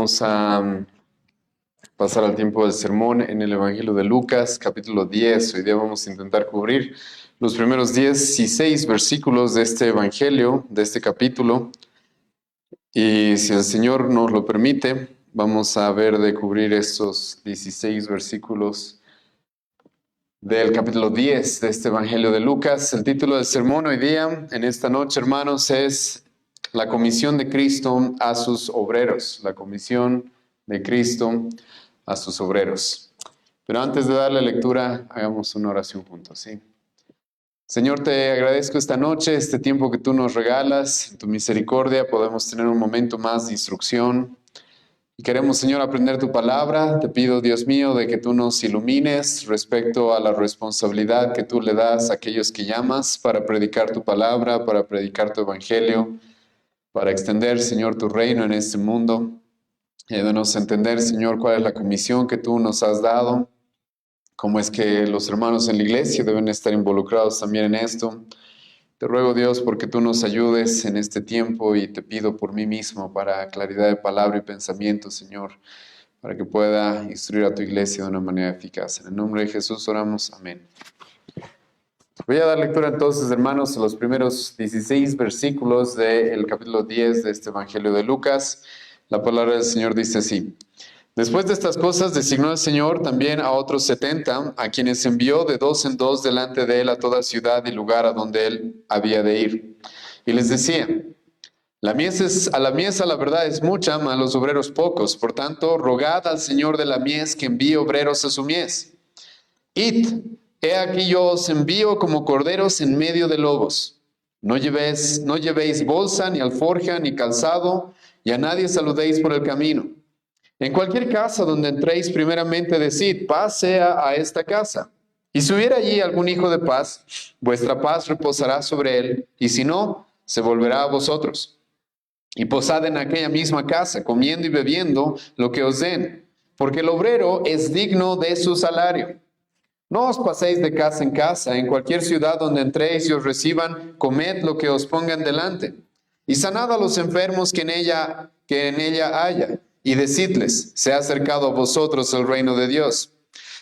Vamos a pasar al tiempo del sermón en el Evangelio de Lucas, capítulo 10. Hoy día vamos a intentar cubrir los primeros 16 versículos de este Evangelio, de este capítulo. Y si el Señor nos lo permite, vamos a ver de cubrir estos 16 versículos del capítulo 10 de este Evangelio de Lucas. El título del sermón hoy día, en esta noche, hermanos, es la comisión de Cristo a sus obreros. La comisión de Cristo a sus obreros. Pero antes de darle lectura, hagamos una oración juntos, ¿sí? Señor, te agradezco esta noche, este tiempo que tú nos regalas. En tu misericordia podemos tener un momento más de instrucción. Y queremos, Señor, aprender tu palabra. Te pido, Dios mío, de que tú nos ilumines respecto a la responsabilidad que tú le das a aquellos que llamas para predicar tu palabra, para predicar tu evangelio, para extender, Señor, tu reino en este mundo. Ayúdanos a entender, Señor, cuál es la comisión que tú nos has dado, cómo es que los hermanos en la iglesia deben estar involucrados también en esto. Te ruego, Dios, porque tú nos ayudes en este tiempo y te pido por mí mismo para claridad de palabra y pensamiento, Señor, para que pueda instruir a tu iglesia de una manera eficaz. En el nombre de Jesús oramos. Amén. Voy a dar lectura entonces, hermanos, a los primeros 16 versículos del capítulo 10 de este Evangelio de Lucas. La palabra del Señor dice así: Después de estas cosas designó el Señor también a otros 70, a quienes envió de dos en dos delante de él a toda ciudad y lugar a donde él había de ir. Y les decía: a la mies la verdad es mucha, mas los obreros pocos. Por tanto, rogad al Señor de la mies que envíe obreros a su mies. Id, he aquí yo os envío como corderos en medio de lobos. No llevéis bolsa, ni alforja, ni calzado, y a nadie saludéis por el camino. En cualquier casa donde entréis, primeramente decid: paz sea a esta casa. Y si hubiera allí algún hijo de paz, vuestra paz reposará sobre él, y si no, se volverá a vosotros. Y posad en aquella misma casa, comiendo y bebiendo lo que os den, porque el obrero es digno de su salario. No os paséis de casa en casa. En cualquier ciudad donde entréis y os reciban, comed lo que os pongan delante. Y sanad a los enfermos que en ella haya, y decidles: se ha acercado a vosotros el reino de Dios.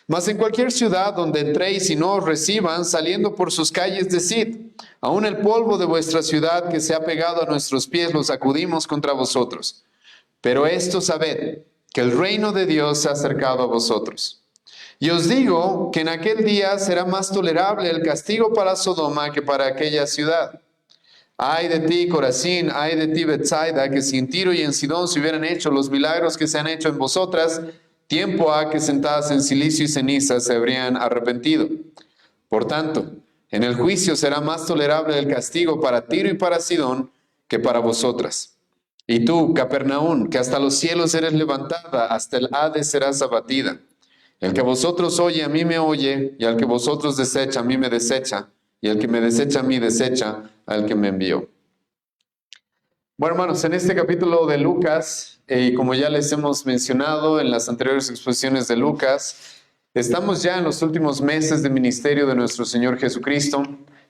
Mas en cualquier ciudad donde entréis y no os reciban, saliendo por sus calles, decid: aún el polvo de vuestra ciudad que se ha pegado a nuestros pies lo sacudimos contra vosotros. Pero esto sabed, que el reino de Dios se ha acercado a vosotros. Y os digo que en aquel día será más tolerable el castigo para Sodoma que para aquella ciudad. Ay de ti, Corazín, ay de ti, Betsaida, que si en Tiro y en Sidón se hubieran hecho los milagros que se han hecho en vosotras, tiempo ha que sentadas en silicio y ceniza se habrían arrepentido. Por tanto, en el juicio será más tolerable el castigo para Tiro y para Sidón que para vosotras. Y tú, Capernaún, que hasta los cielos eres levantada, hasta el Hades serás abatida. El que a vosotros oye, a mí me oye, y al que vosotros desecha, a mí me desecha, y el que me desecha a mí, desecha al que me envió. Bueno, hermanos, en este capítulo de Lucas, y como ya les hemos mencionado en las anteriores exposiciones de Lucas, estamos ya en los últimos meses de ministerio de nuestro Señor Jesucristo,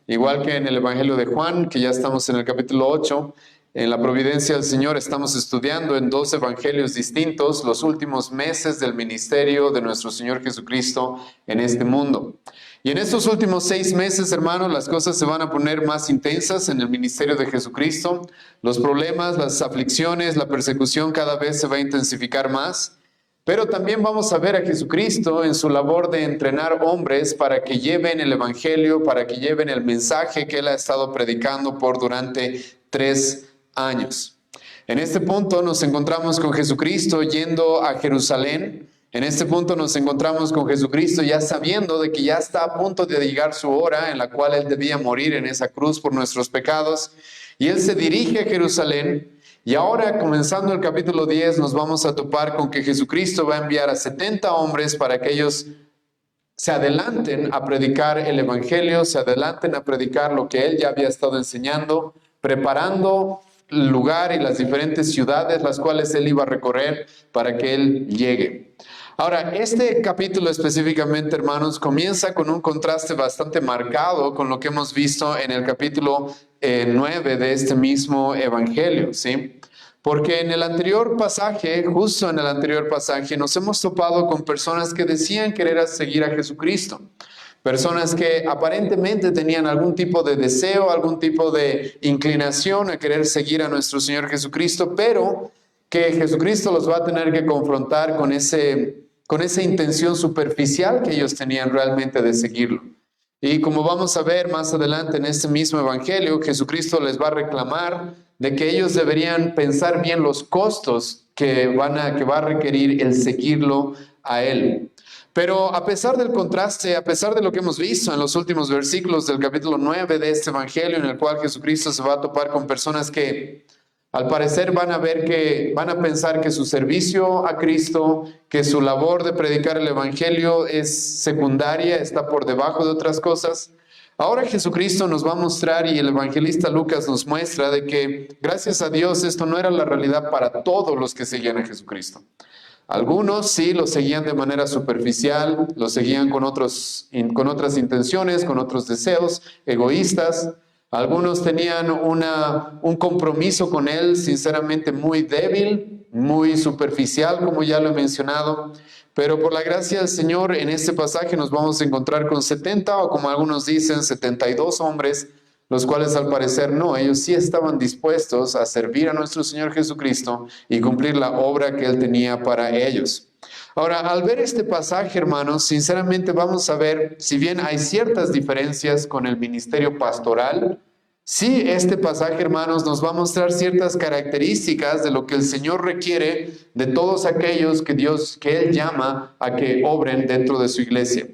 igual que en el Evangelio de Juan, que ya estamos en el capítulo 8, en la providencia del Señor estamos estudiando en dos evangelios distintos los últimos meses del ministerio de nuestro Señor Jesucristo en este mundo. Y en estos últimos 6 meses, hermanos, las cosas se van a poner más intensas en el ministerio de Jesucristo. Los problemas, las aflicciones, la persecución cada vez se va a intensificar más. Pero también vamos a ver a Jesucristo en su labor de entrenar hombres para que lleven el evangelio, para que lleven el mensaje que Él ha estado predicando durante 3 años. En este punto nos encontramos con Jesucristo yendo a Jerusalén. En este punto nos encontramos con Jesucristo ya sabiendo de que ya está a punto de llegar su hora en la cual Él debía morir en esa cruz por nuestros pecados. Y Él se dirige a Jerusalén. Y ahora, comenzando el capítulo 10, nos vamos a topar con que Jesucristo va a enviar a 70 hombres para que ellos se adelanten a predicar el evangelio, se adelanten a predicar lo que Él ya había estado enseñando, preparando el lugar y las diferentes ciudades las cuales Él iba a recorrer para que Él llegue. Ahora, este capítulo específicamente, hermanos, comienza con un contraste bastante marcado con lo que hemos visto en el capítulo 9 de este mismo evangelio, ¿sí? Porque en el anterior pasaje, justo en el anterior pasaje, nos hemos topado con personas que decían querer seguir a Jesucristo. Personas que aparentemente tenían algún tipo de deseo, algún tipo de inclinación a querer seguir a nuestro Señor Jesucristo, pero que Jesucristo los va a tener que confrontar con esa intención superficial que ellos tenían realmente de seguirlo. Y como vamos a ver más adelante en este mismo evangelio, Jesucristo les va a reclamar de que ellos deberían pensar bien los costos que va a requerir el seguirlo a Él. Pero a pesar del contraste, a pesar de lo que hemos visto en los últimos versículos del capítulo 9 de este evangelio, en el cual Jesucristo se va a topar con personas que al parecer van a pensar que su servicio a Cristo, que su labor de predicar el evangelio es secundaria, está por debajo de otras cosas. Ahora Jesucristo nos va a mostrar, y el evangelista Lucas nos muestra, de que gracias a Dios esto no era la realidad para todos los que seguían a Jesucristo. Algunos sí lo seguían de manera superficial, lo seguían con otras intenciones, con otros deseos egoístas. Algunos tenían un compromiso con Él sinceramente muy débil, muy superficial, como ya lo he mencionado. Pero por la gracia del Señor, en este pasaje nos vamos a encontrar con 70, o como algunos dicen, 72 hombres, los cuales al parecer no, ellos sí estaban dispuestos a servir a nuestro Señor Jesucristo y cumplir la obra que Él tenía para ellos. Ahora, al ver este pasaje, hermanos, sinceramente vamos a ver, si bien hay ciertas diferencias con el ministerio pastoral, sí, este pasaje, hermanos, nos va a mostrar ciertas características de lo que el Señor requiere de todos aquellos que Él llama a que obren dentro de su iglesia.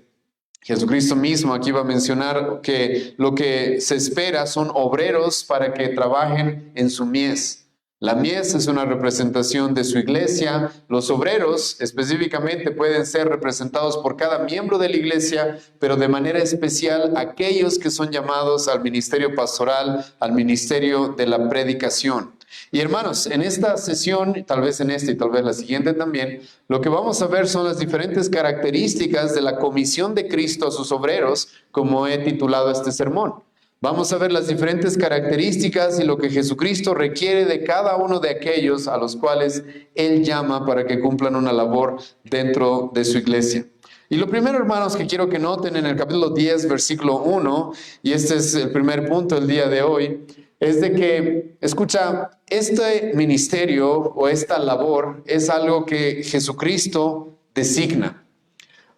Jesucristo mismo aquí va a mencionar que lo que se espera son obreros para que trabajen en su mies. La mies es una representación de su iglesia. Los obreros específicamente pueden ser representados por cada miembro de la iglesia, pero de manera especial aquellos que son llamados al ministerio pastoral, al ministerio de la predicación. Y hermanos, en esta sesión, tal vez en esta y tal vez la siguiente también, lo que vamos a ver son las diferentes características de la comisión de Cristo a sus obreros, como he titulado este sermón. Vamos a ver las diferentes características y lo que Jesucristo requiere de cada uno de aquellos a los cuales Él llama para que cumplan una labor dentro de su iglesia. Y lo primero, hermanos, que quiero que noten en el capítulo 10, versículo 1, y este es el primer punto del día de hoy, es de que, escucha, este ministerio o esta labor es algo que Jesucristo designa.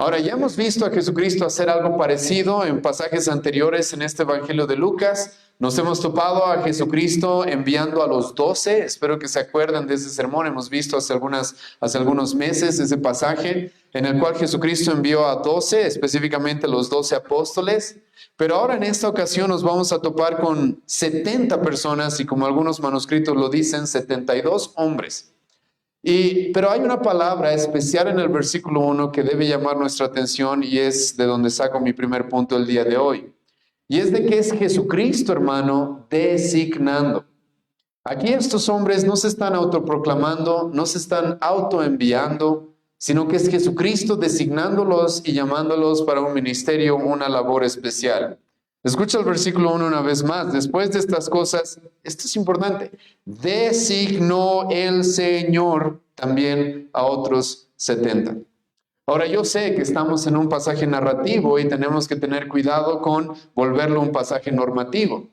Ahora, ya hemos visto a Jesucristo hacer algo parecido en pasajes anteriores en este Evangelio de Lucas. Nos hemos topado a Jesucristo enviando a los 12. Espero que se acuerden de ese sermón. Hemos visto hace algunos meses ese pasaje en el cual Jesucristo envió a 12, específicamente los 12 apóstoles. Pero ahora en esta ocasión nos vamos a topar con 70 personas y, como algunos manuscritos lo dicen, 72 hombres. Pero hay una palabra especial en el versículo 1 que debe llamar nuestra atención, y es de donde saco mi primer punto el día de hoy. Y es de que es Jesucristo, hermano, designando. Aquí estos hombres no se están autoproclamando, no se están autoenviando, sino que es Jesucristo designándolos y llamándolos para un ministerio, una labor especial. Escucha el versículo 1 una vez más. Después de estas cosas, esto es importante, designó el Señor también a otros 70. Ahora, yo sé que estamos en un pasaje narrativo y tenemos que tener cuidado con volverlo un pasaje normativo.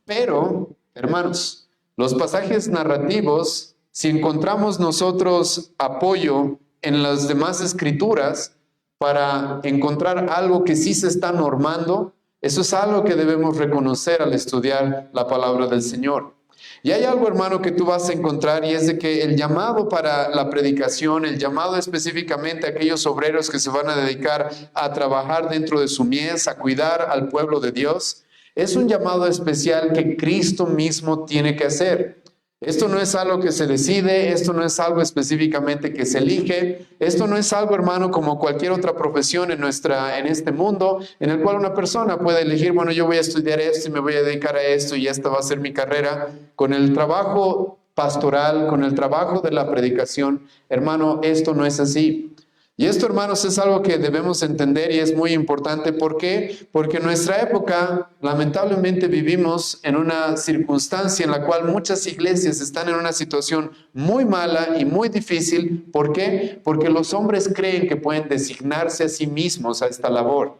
Pero, hermanos, los pasajes narrativos, si encontramos nosotros apoyo en las demás escrituras para encontrar algo que sí se está normando, eso es algo que debemos reconocer al estudiar la palabra del Señor. Y hay algo, hermano, que tú vas a encontrar, y es de que el llamado para la predicación, el llamado específicamente a aquellos obreros que se van a dedicar a trabajar dentro de su mies, a cuidar al pueblo de Dios, es un llamado especial que Cristo mismo tiene que hacer. Esto no es algo que se decide, esto no es algo específicamente que se elige, esto no es algo, hermano, como cualquier otra profesión en este mundo, en el cual una persona puede elegir, bueno, yo voy a estudiar esto y me voy a dedicar a esto y esta va a ser mi carrera. Con el trabajo pastoral, con el trabajo de la predicación, hermano, esto no es así. Y esto, hermanos, es algo que debemos entender y es muy importante. ¿Por qué? Porque en nuestra época, lamentablemente, vivimos en una circunstancia en la cual muchas iglesias están en una situación muy mala y muy difícil. ¿Por qué? Porque los hombres creen que pueden designarse a sí mismos a esta labor.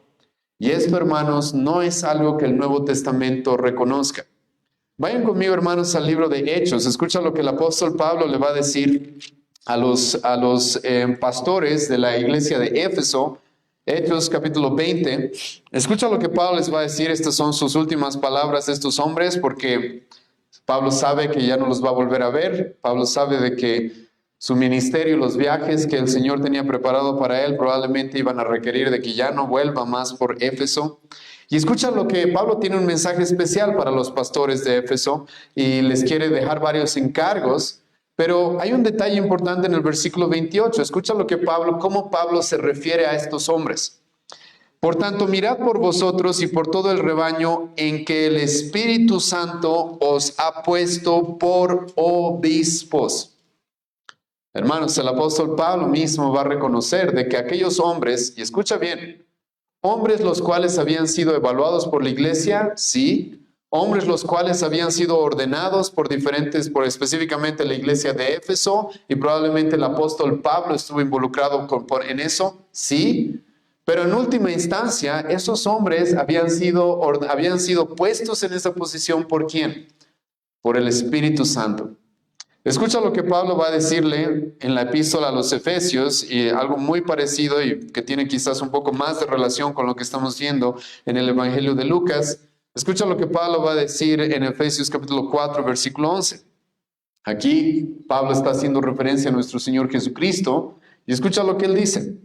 Y esto, hermanos, no es algo que el Nuevo Testamento reconozca. Vayan conmigo, hermanos, al libro de Hechos. Escucha lo que el apóstol Pablo le va a decir a los pastores de la iglesia de Éfeso. Hechos capítulo 20. Escucha lo que Pablo les va a decir. Estas son sus últimas palabras de estos hombres, porque Pablo sabe que ya no los va a volver a ver. Pablo sabe de que su ministerio y los viajes que el Señor tenía preparado para él probablemente iban a requerir de que ya no vuelva más por Éfeso. Y escucha lo que Pablo tiene un mensaje especial para los pastores de Éfeso y les quiere dejar varios encargos, pero hay un detalle importante en el versículo 28. Escucha lo que cómo Pablo se refiere a estos hombres. Por tanto, mirad por vosotros y por todo el rebaño en que el Espíritu Santo os ha puesto por obispos. Hermanos, el apóstol Pablo mismo va a reconocer de que aquellos hombres, y escucha bien, hombres los cuales habían sido evaluados por la iglesia, sí. Hombres los cuales habían sido ordenados por específicamente la iglesia de Éfeso, y probablemente el apóstol Pablo estuvo involucrado en eso, sí. Pero en última instancia, esos hombres habían sido puestos en esa posición ¿por quién? Por el Espíritu Santo. Escucha lo que Pablo va a decirle en la epístola a los Efesios, y algo muy parecido y que tiene quizás un poco más de relación con lo que estamos viendo en el Evangelio de Lucas. Escucha lo que Pablo va a decir en Efesios capítulo 4, versículo 11. Aquí Pablo está haciendo referencia a nuestro Señor Jesucristo, y escucha lo que él dice.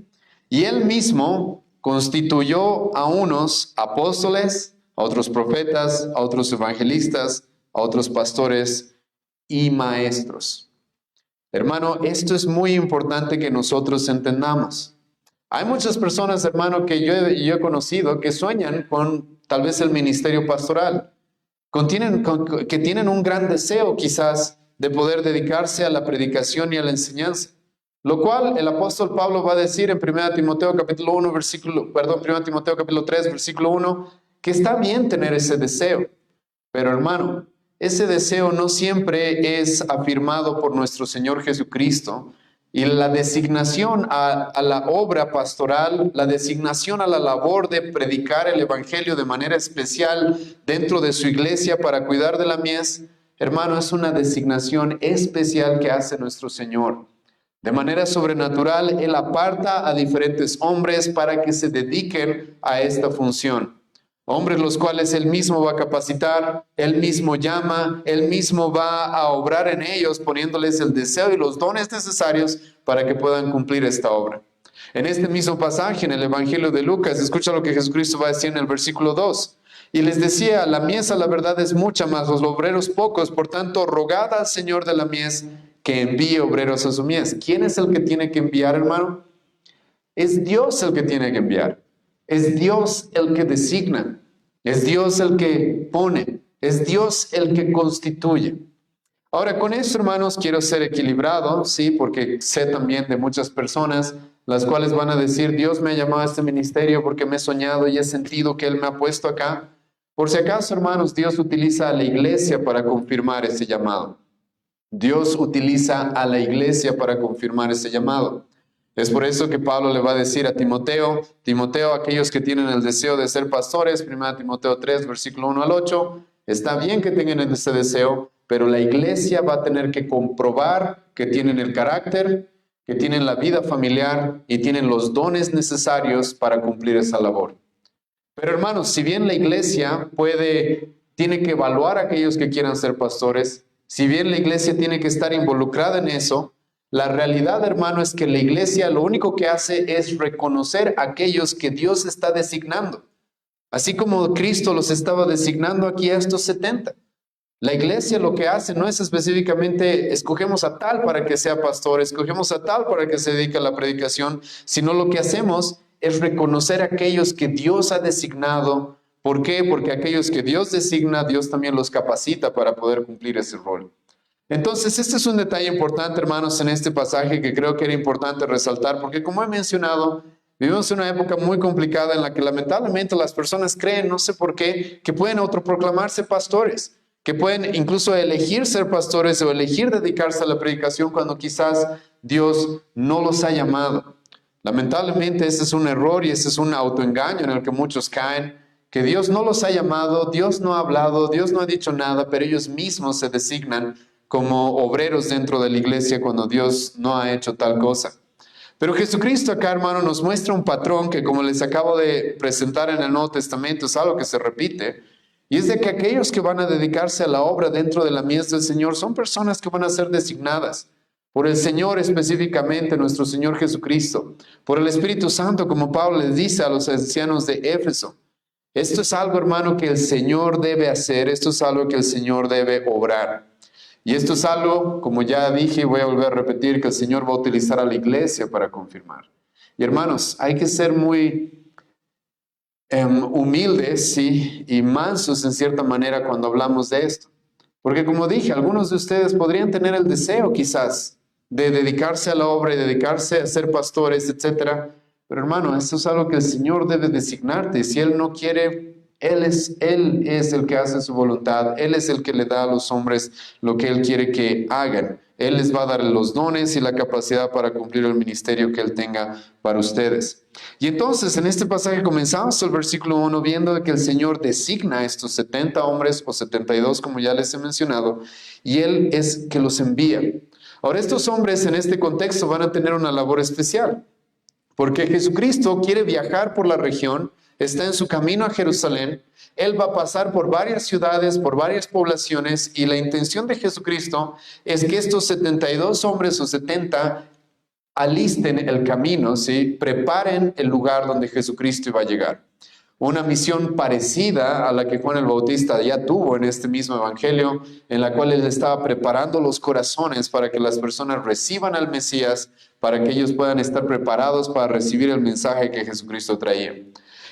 Y él mismo constituyó a unos apóstoles, a otros profetas, a otros evangelistas, a otros pastores y maestros. Hermano, esto es muy importante que nosotros entendamos. Hay muchas personas, hermano, que yo he conocido que sueñan con tal vez el ministerio pastoral, que tienen un gran deseo quizás de poder dedicarse a la predicación y a la enseñanza. Lo cual el apóstol Pablo va a decir en 1 Timoteo capítulo 3, versículo 1, que está bien tener ese deseo. Pero hermano, ese deseo no siempre es afirmado por nuestro Señor Jesucristo. Y la designación a la obra pastoral, la designación a la labor de predicar el Evangelio de manera especial dentro de su iglesia para cuidar de la mies, hermano, es una designación especial que hace nuestro Señor. De manera sobrenatural, Él aparta a diferentes hombres para que se dediquen a esta función. Hombres los cuales Él mismo va a capacitar, Él mismo llama, Él mismo va a obrar en ellos, poniéndoles el deseo y los dones necesarios para que puedan cumplir esta obra. En este mismo pasaje, en el Evangelio de Lucas, escucha lo que Jesucristo va a decir en el versículo 2. Y les decía, la mies a la verdad es mucha, mas los obreros pocos, por tanto, rogad al Señor de la mies que envíe obreros a su mies. ¿Quién es el que tiene que enviar, hermano? Es Dios el que tiene que enviar. Es Dios el que designa. Es Dios el que pone. Es Dios el que constituye. Ahora, con esto, hermanos, quiero ser equilibrado, ¿sí? Porque sé también de muchas personas las cuales van a decir, Dios me ha llamado a este ministerio porque me he soñado y he sentido que Él me ha puesto acá. Por si acaso, hermanos, Dios utiliza a la iglesia para confirmar ese llamado. Dios utiliza a la iglesia para confirmar ese llamado. Es por eso que Pablo le va a decir a Timoteo, aquellos que tienen el deseo de ser pastores, 1 Timoteo 3, versículo 1 al 8, está bien que tengan ese deseo, pero la iglesia va a tener que comprobar que tienen el carácter, que tienen la vida familiar y tienen los dones necesarios para cumplir esa labor. Pero hermanos, si bien la iglesia tiene que evaluar a aquellos que quieran ser pastores, si bien la iglesia tiene que estar involucrada en eso, la realidad, hermano, es que la iglesia lo único que hace es reconocer a aquellos que Dios está designando. Así como Cristo los estaba designando aquí a estos 70. La iglesia lo que hace no es específicamente escogemos a tal para que sea pastor, escogemos a tal para que se dedique a la predicación, sino lo que hacemos es reconocer a aquellos que Dios ha designado. ¿Por qué? Porque aquellos que Dios designa, Dios también los capacita para poder cumplir ese rol. Entonces, este es un detalle importante, hermanos, en este pasaje que creo que era importante resaltar, porque como he mencionado, vivimos en una época muy complicada en la que lamentablemente las personas creen, no sé por qué, que pueden autoproclamarse pastores, que pueden incluso elegir ser pastores o elegir dedicarse a la predicación cuando quizás Dios no los ha llamado. Lamentablemente ese es un error y ese es un autoengaño en el que muchos caen, que Dios no los ha llamado, Dios no ha hablado, Dios no ha dicho nada, pero ellos mismos se designan como obreros dentro de la iglesia cuando Dios no ha hecho tal cosa. Pero Jesucristo acá, hermano, nos muestra un patrón que, como les acabo de presentar en el Nuevo Testamento, es algo que se repite, y es de que aquellos que van a dedicarse a la obra dentro de la mies del Señor son personas que van a ser designadas por el Señor, específicamente nuestro Señor Jesucristo, por el Espíritu Santo, como Pablo les dice a los ancianos de Éfeso. Esto es algo, hermano, que el Señor debe hacer, esto es algo que el Señor debe obrar. Y esto es algo, como ya dije y voy a volver a repetir, que el Señor va a utilizar a la iglesia para confirmar. Y hermanos, hay que ser muy humildes, sí, y mansos en cierta manera cuando hablamos de esto. Porque como dije, algunos de ustedes podrían tener el deseo quizás de dedicarse a la obra y dedicarse a ser pastores, etcétera. Pero hermano, esto es algo que el Señor debe designarte. Si Él no quiere, Él es el que hace su voluntad. Él es el que le da a los hombres lo que Él quiere que hagan. Él les va a dar los dones y la capacidad para cumplir el ministerio que Él tenga para ustedes. Y entonces, en este pasaje comenzamos el versículo 1 viendo que el Señor designa a estos 70 hombres o 72, como ya les he mencionado, y Él es que los envía. Ahora, estos hombres en este contexto van a tener una labor especial, porque Jesucristo quiere viajar por la región, está en su camino a Jerusalén, Él va a pasar por varias ciudades, por varias poblaciones, y la intención de Jesucristo es que estos 72 hombres o 70 alisten el camino, ¿sí? Preparen el lugar donde Jesucristo iba a llegar. Una misión parecida a la que Juan el Bautista ya tuvo en este mismo evangelio, en la cual él estaba preparando los corazones para que las personas reciban al Mesías, para que ellos puedan estar preparados para recibir el mensaje que Jesucristo traía.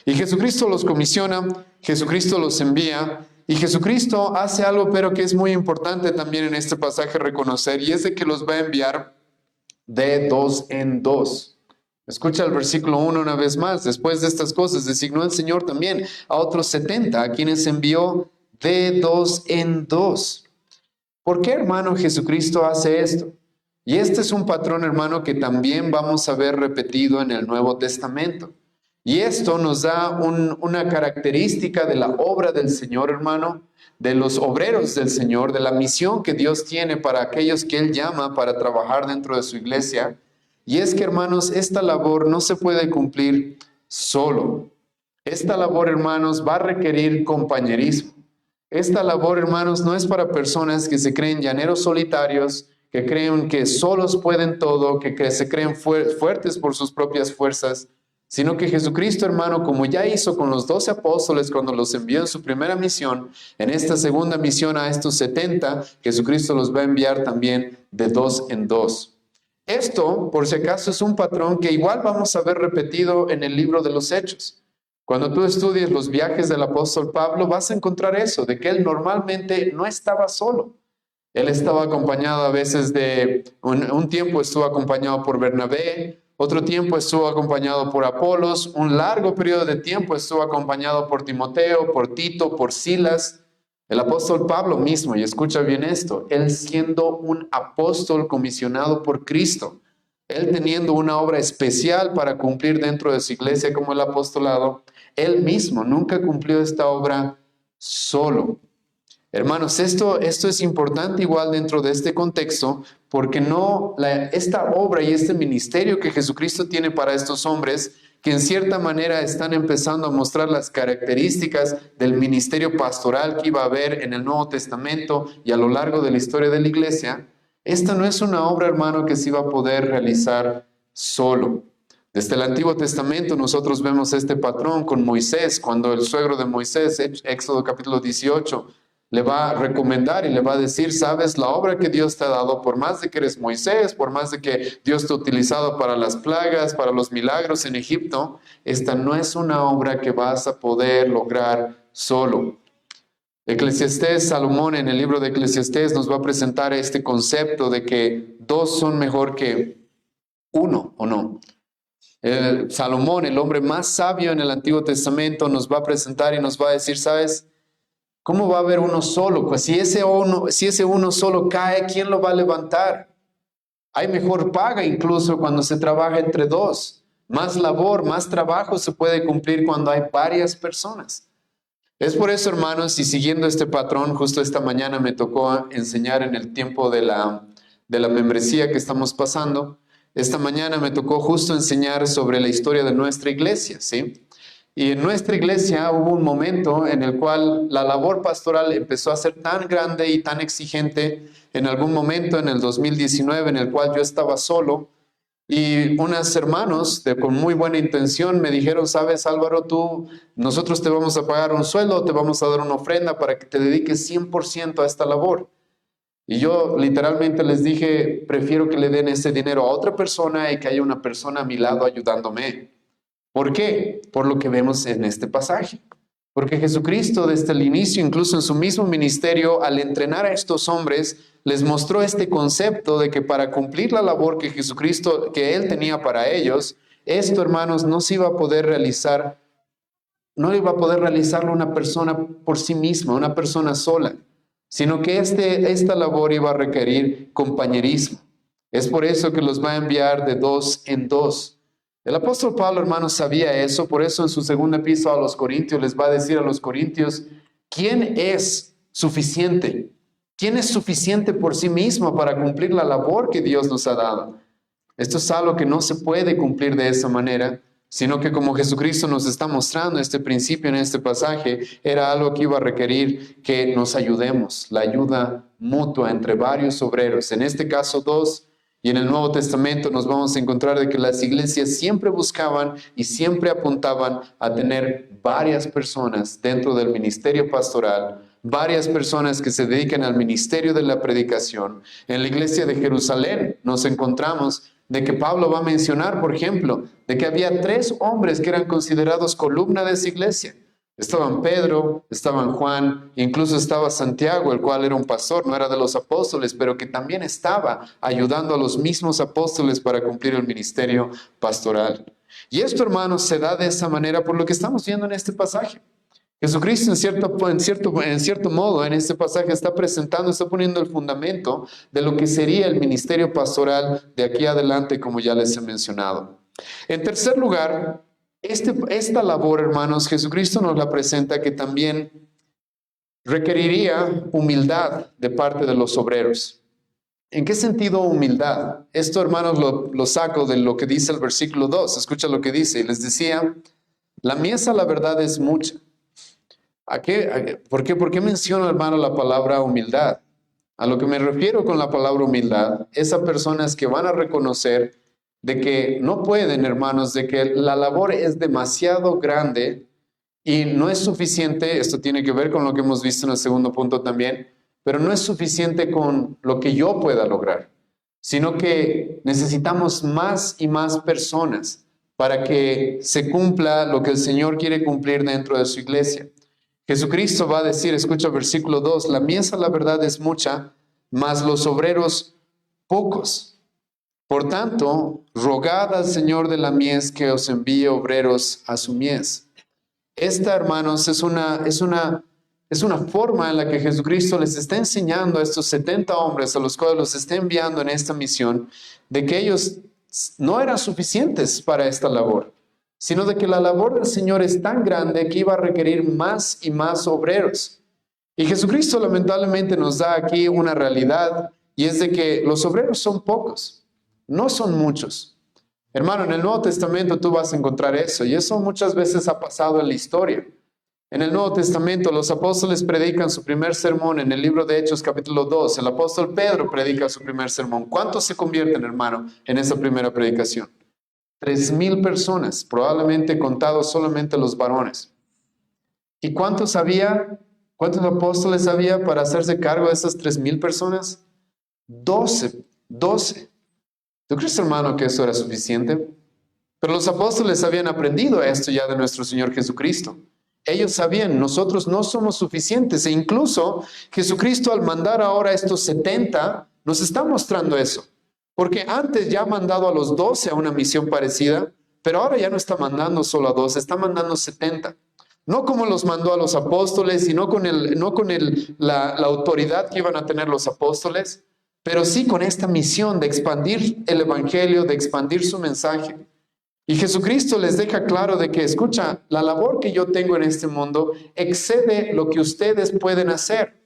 Y Jesucristo los comisiona, Jesucristo los envía, y Jesucristo hace algo, pero que es muy importante también en este pasaje reconocer, y es de que los va a enviar de dos en dos. Escucha el versículo 1 una vez más. Después de estas cosas, designó el Señor también a otros 70, a quienes envió de dos en dos. ¿Por qué, hermano, Jesucristo hace esto? Y este es un patrón, hermano, que también vamos a ver repetido en el Nuevo Testamento. Y esto nos da una característica de la obra del Señor, hermano, de los obreros del Señor, de la misión que Dios tiene para aquellos que Él llama para trabajar dentro de su iglesia. Y es que, hermanos, esta labor no se puede cumplir solo. Esta labor, hermanos, va a requerir compañerismo. Esta labor, hermanos, no es para personas que se creen llaneros solitarios, que creen que solos pueden todo, que se creen fuertes por sus propias fuerzas, sino que Jesucristo, hermano, como ya hizo con los 12 apóstoles cuando los envió en su primera misión, en esta segunda misión a estos 70, Jesucristo los va a enviar también de dos en dos. Esto, por si acaso, es un patrón que igual vamos a ver repetido en el libro de los Hechos. Cuando tú estudies los viajes del apóstol Pablo, vas a encontrar eso, de que él normalmente no estaba solo. Él estaba acompañado a veces un tiempo estuvo acompañado por Bernabé, otro tiempo estuvo acompañado por Apolos, un largo periodo de tiempo estuvo acompañado por Timoteo, por Tito, por Silas. El apóstol Pablo mismo, y escucha bien esto, él siendo un apóstol comisionado por Cristo, él teniendo una obra especial para cumplir dentro de su iglesia como el apostolado, él mismo nunca cumplió esta obra solo. Hermanos, esto es importante igual dentro de este contexto, porque esta obra y este ministerio que Jesucristo tiene para estos hombres, que en cierta manera están empezando a mostrar las características del ministerio pastoral que iba a haber en el Nuevo Testamento y a lo largo de la historia de la iglesia, esta no es una obra, hermano, que se iba a poder realizar solo. Desde el Antiguo Testamento nosotros vemos este patrón con Moisés, cuando el suegro de Moisés, Éxodo capítulo 18, le va a recomendar y le va a decir, sabes, la obra que Dios te ha dado, por más de que eres Moisés, por más de que Dios te ha utilizado para las plagas, para los milagros en Egipto, esta no es una obra que vas a poder lograr solo. Eclesiastés, Salomón en el libro de Eclesiastés nos va a presentar este concepto de que dos son mejor que uno, ¿o no? Salomón, el hombre más sabio en el Antiguo Testamento, nos va a presentar y nos va a decir, ¿sabes? ¿Cómo va a haber uno solo? Pues si ese uno solo cae, ¿quién lo va a levantar? Hay mejor paga incluso cuando se trabaja entre dos. Más labor, más trabajo se puede cumplir cuando hay varias personas. Es por eso, hermanos, y siguiendo este patrón, justo esta mañana me tocó enseñar en el tiempo de la membresía que estamos pasando. Esta mañana me tocó justo enseñar sobre la historia de nuestra iglesia, ¿sí? Y en nuestra iglesia hubo un momento en el cual la labor pastoral empezó a ser tan grande y tan exigente en algún momento en el 2019 en el cual yo estaba solo y unos hermanos con muy buena intención me dijeron, sabes Álvaro, nosotros te vamos a pagar un sueldo, te vamos a dar una ofrenda para que te dediques 100% a esta labor. Y yo literalmente les dije, prefiero que le den ese dinero a otra persona y que haya una persona a mi lado ayudándome. ¿Por qué? Por lo que vemos en este pasaje. Porque Jesucristo desde el inicio, incluso en su mismo ministerio, al entrenar a estos hombres, les mostró este concepto de que para cumplir la labor que Jesucristo, que Él tenía para ellos, esto, hermanos, no se iba a poder realizar, no iba a poder realizarlo una persona por sí misma, una persona sola, sino que esta labor iba a requerir compañerismo. Es por eso que los va a enviar de dos en dos. El apóstol Pablo, hermanos, sabía eso, por eso en su segunda epístola a los Corintios les va a decir a los Corintios, ¿quién es suficiente? ¿Quién es suficiente por sí mismo para cumplir la labor que Dios nos ha dado? Esto es algo que no se puede cumplir de esa manera, sino que como Jesucristo nos está mostrando este principio en este pasaje, era algo que iba a requerir que nos ayudemos, la ayuda mutua entre varios obreros, en este caso dos. Y en el Nuevo Testamento nos vamos a encontrar de que las iglesias siempre buscaban y siempre apuntaban a tener varias personas dentro del ministerio pastoral, varias personas que se dedican al ministerio de la predicación. En la iglesia de Jerusalén nos encontramos de que Pablo va a mencionar, por ejemplo, de que había 3 hombres que eran considerados columna de esa iglesia. Estaban Pedro, estaban Juan, incluso estaba Santiago, el cual era un pastor, no era de los apóstoles, pero que también estaba ayudando a los mismos apóstoles para cumplir el ministerio pastoral. Y esto, hermanos, se da de esa manera por lo que estamos viendo en este pasaje. Jesucristo, en cierto modo, en este pasaje está poniendo el fundamento de lo que sería el ministerio pastoral de aquí adelante, como ya les he mencionado. En tercer lugar, esta labor, hermanos, Jesucristo nos la presenta que también requeriría humildad de parte de los obreros. ¿En qué sentido humildad? Esto, hermanos, lo saco de lo que dice el versículo 2. Escucha lo que dice. Y les decía, la mies, la verdad, es mucha. ¿Por qué menciono, hermano, la palabra humildad? A lo que me refiero con la palabra humildad es a personas que van a reconocer de que no pueden, hermanos, de que la labor es demasiado grande y no es suficiente. Esto tiene que ver con lo que hemos visto en el segundo punto también, pero no es suficiente con lo que yo pueda lograr, sino que necesitamos más y más personas para que se cumpla lo que el Señor quiere cumplir dentro de su iglesia. Jesucristo va a decir, escucha versículo 2, la mies, la verdad, es mucha, mas los obreros pocos. Por tanto, rogad al Señor de la mies que os envíe obreros a su mies. Esta, hermanos, es una forma en la que Jesucristo les está enseñando a estos 70 hombres a los cuales los está enviando en esta misión, de que ellos no eran suficientes para esta labor, sino de que la labor del Señor es tan grande que iba a requerir más y más obreros. Y Jesucristo lamentablemente nos da aquí una realidad, y es de que los obreros son pocos. No son muchos. Hermano, en el Nuevo Testamento tú vas a encontrar eso, y eso muchas veces ha pasado en la historia. En el Nuevo Testamento los apóstoles predican su primer sermón en el libro de Hechos capítulo 2. El apóstol Pedro predica su primer sermón. ¿Cuántos se convierten, hermano, en esa primera predicación? 3,000 personas, probablemente contados solamente los varones. ¿Y cuántos apóstoles había para hacerse cargo de esas 3,000 personas? 12. ¿Tú crees, hermano, que eso era suficiente? Pero los apóstoles habían aprendido esto ya de nuestro Señor Jesucristo. Ellos sabían, nosotros no somos suficientes. E incluso Jesucristo al mandar ahora a estos 70, nos está mostrando eso. Porque antes ya ha mandado a los 12 a una misión parecida, pero ahora ya no está mandando solo a 12, está mandando 70. No como los mandó a los apóstoles y no con la autoridad que iban a tener los apóstoles, pero sí con esta misión de expandir el evangelio, de expandir su mensaje. Y Jesucristo les deja claro de que, escucha, la labor que yo tengo en este mundo excede lo que ustedes pueden hacer,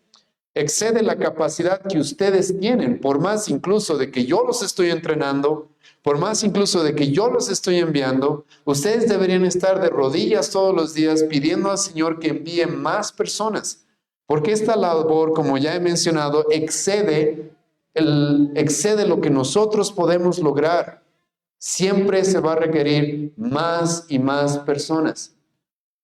excede la capacidad que ustedes tienen, por más incluso de que yo los estoy entrenando, por más incluso de que yo los estoy enviando, ustedes deberían estar de rodillas todos los días pidiendo al Señor que envíe más personas, porque esta labor, como ya he mencionado, excede lo que nosotros podemos lograr. Siempre se va a requerir más y más personas.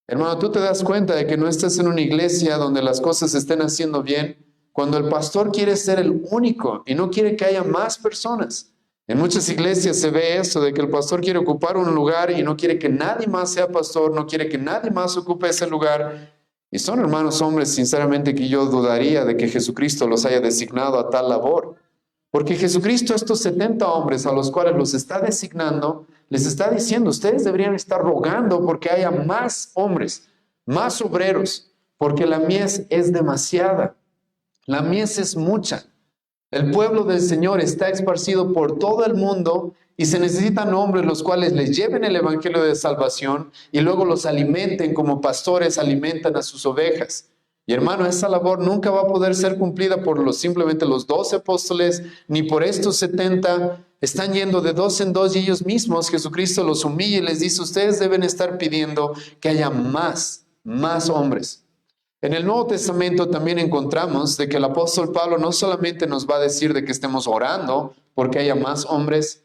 Hermano, tú te das cuenta de que no estás en una iglesia donde las cosas se estén haciendo bien, cuando el pastor quiere ser el único y no quiere que haya más personas. En muchas iglesias se ve eso, de que el pastor quiere ocupar un lugar y no quiere que nadie más sea pastor, no quiere que nadie más ocupe ese lugar. Y son hermanos hombres, sinceramente, que yo dudaría de que Jesucristo los haya designado a tal labor. Porque Jesucristo, estos 70 hombres a los cuales los está designando, les está diciendo, ustedes deberían estar rogando porque haya más hombres, más obreros, porque la mies es demasiada, la mies es mucha. El pueblo del Señor está esparcido por todo el mundo y se necesitan hombres los cuales les lleven el evangelio de salvación y luego los alimenten como pastores alimentan a sus ovejas. Y hermano, esa labor nunca va a poder ser cumplida por simplemente los 12 apóstoles, ni por estos 70. Están yendo de dos en dos y ellos mismos, Jesucristo los humilla y les dice, ustedes deben estar pidiendo que haya más hombres. En el Nuevo Testamento también encontramos de que el apóstol Pablo no solamente nos va a decir de que estemos orando porque haya más hombres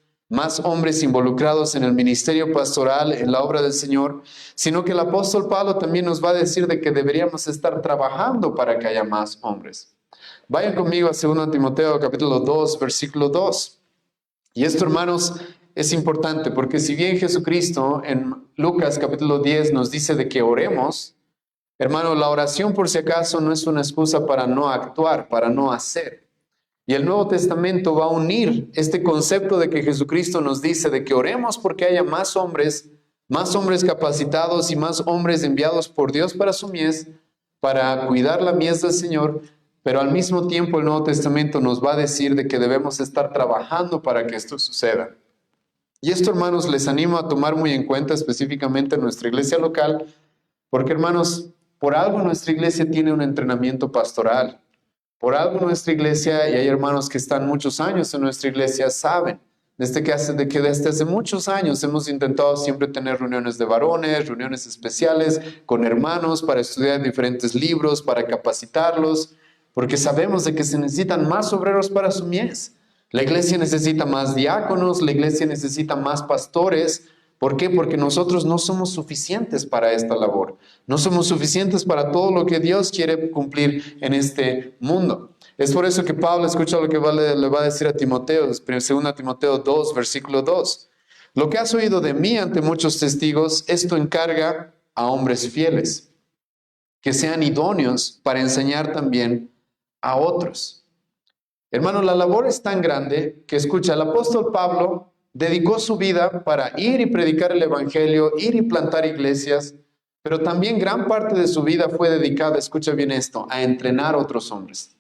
involucrados en el ministerio pastoral, en la obra del Señor, sino que el apóstol Pablo también nos va a decir de que deberíamos estar trabajando para que haya más hombres. Vayan conmigo a 2 Timoteo capítulo 2, versículo 2. Y esto, hermanos, es importante porque si bien Jesucristo en Lucas capítulo 10 nos dice de que oremos, hermano, la oración por si acaso no es una excusa para no actuar, para no hacer. Y el Nuevo Testamento va a unir este concepto de que Jesucristo nos dice de que oremos porque haya más hombres capacitados y más hombres enviados por Dios para su mies, para cuidar la mies del Señor, pero al mismo tiempo el Nuevo Testamento nos va a decir de que debemos estar trabajando para que esto suceda. Y esto, hermanos, les animo a tomar muy en cuenta específicamente en nuestra iglesia local, porque, hermanos, por algo nuestra iglesia tiene un entrenamiento pastoral. Por algo nuestra iglesia, y hay hermanos que están muchos años en nuestra iglesia, saben desde hace muchos años hemos intentado siempre tener reuniones de varones, reuniones especiales con hermanos para estudiar diferentes libros, para capacitarlos, porque sabemos de que se necesitan más obreros para su mies. La iglesia necesita más diáconos, la iglesia necesita más pastores. ¿Por qué? Porque nosotros no somos suficientes para esta labor. No somos suficientes para todo lo que Dios quiere cumplir en este mundo. Es por eso que Pablo, escucha lo que le va a decir a Timoteo, 2 Timoteo 2, versículo 2. Lo que has oído de mí ante muchos testigos, esto encarga a hombres fieles, que sean idóneos para enseñar también a otros. Hermano, la labor es tan grande que, escucha, el apóstol Pablo dedicó su vida para ir y predicar el evangelio, ir y plantar iglesias, pero también gran parte de su vida fue dedicada, escucha bien esto, a entrenar a otros hombres.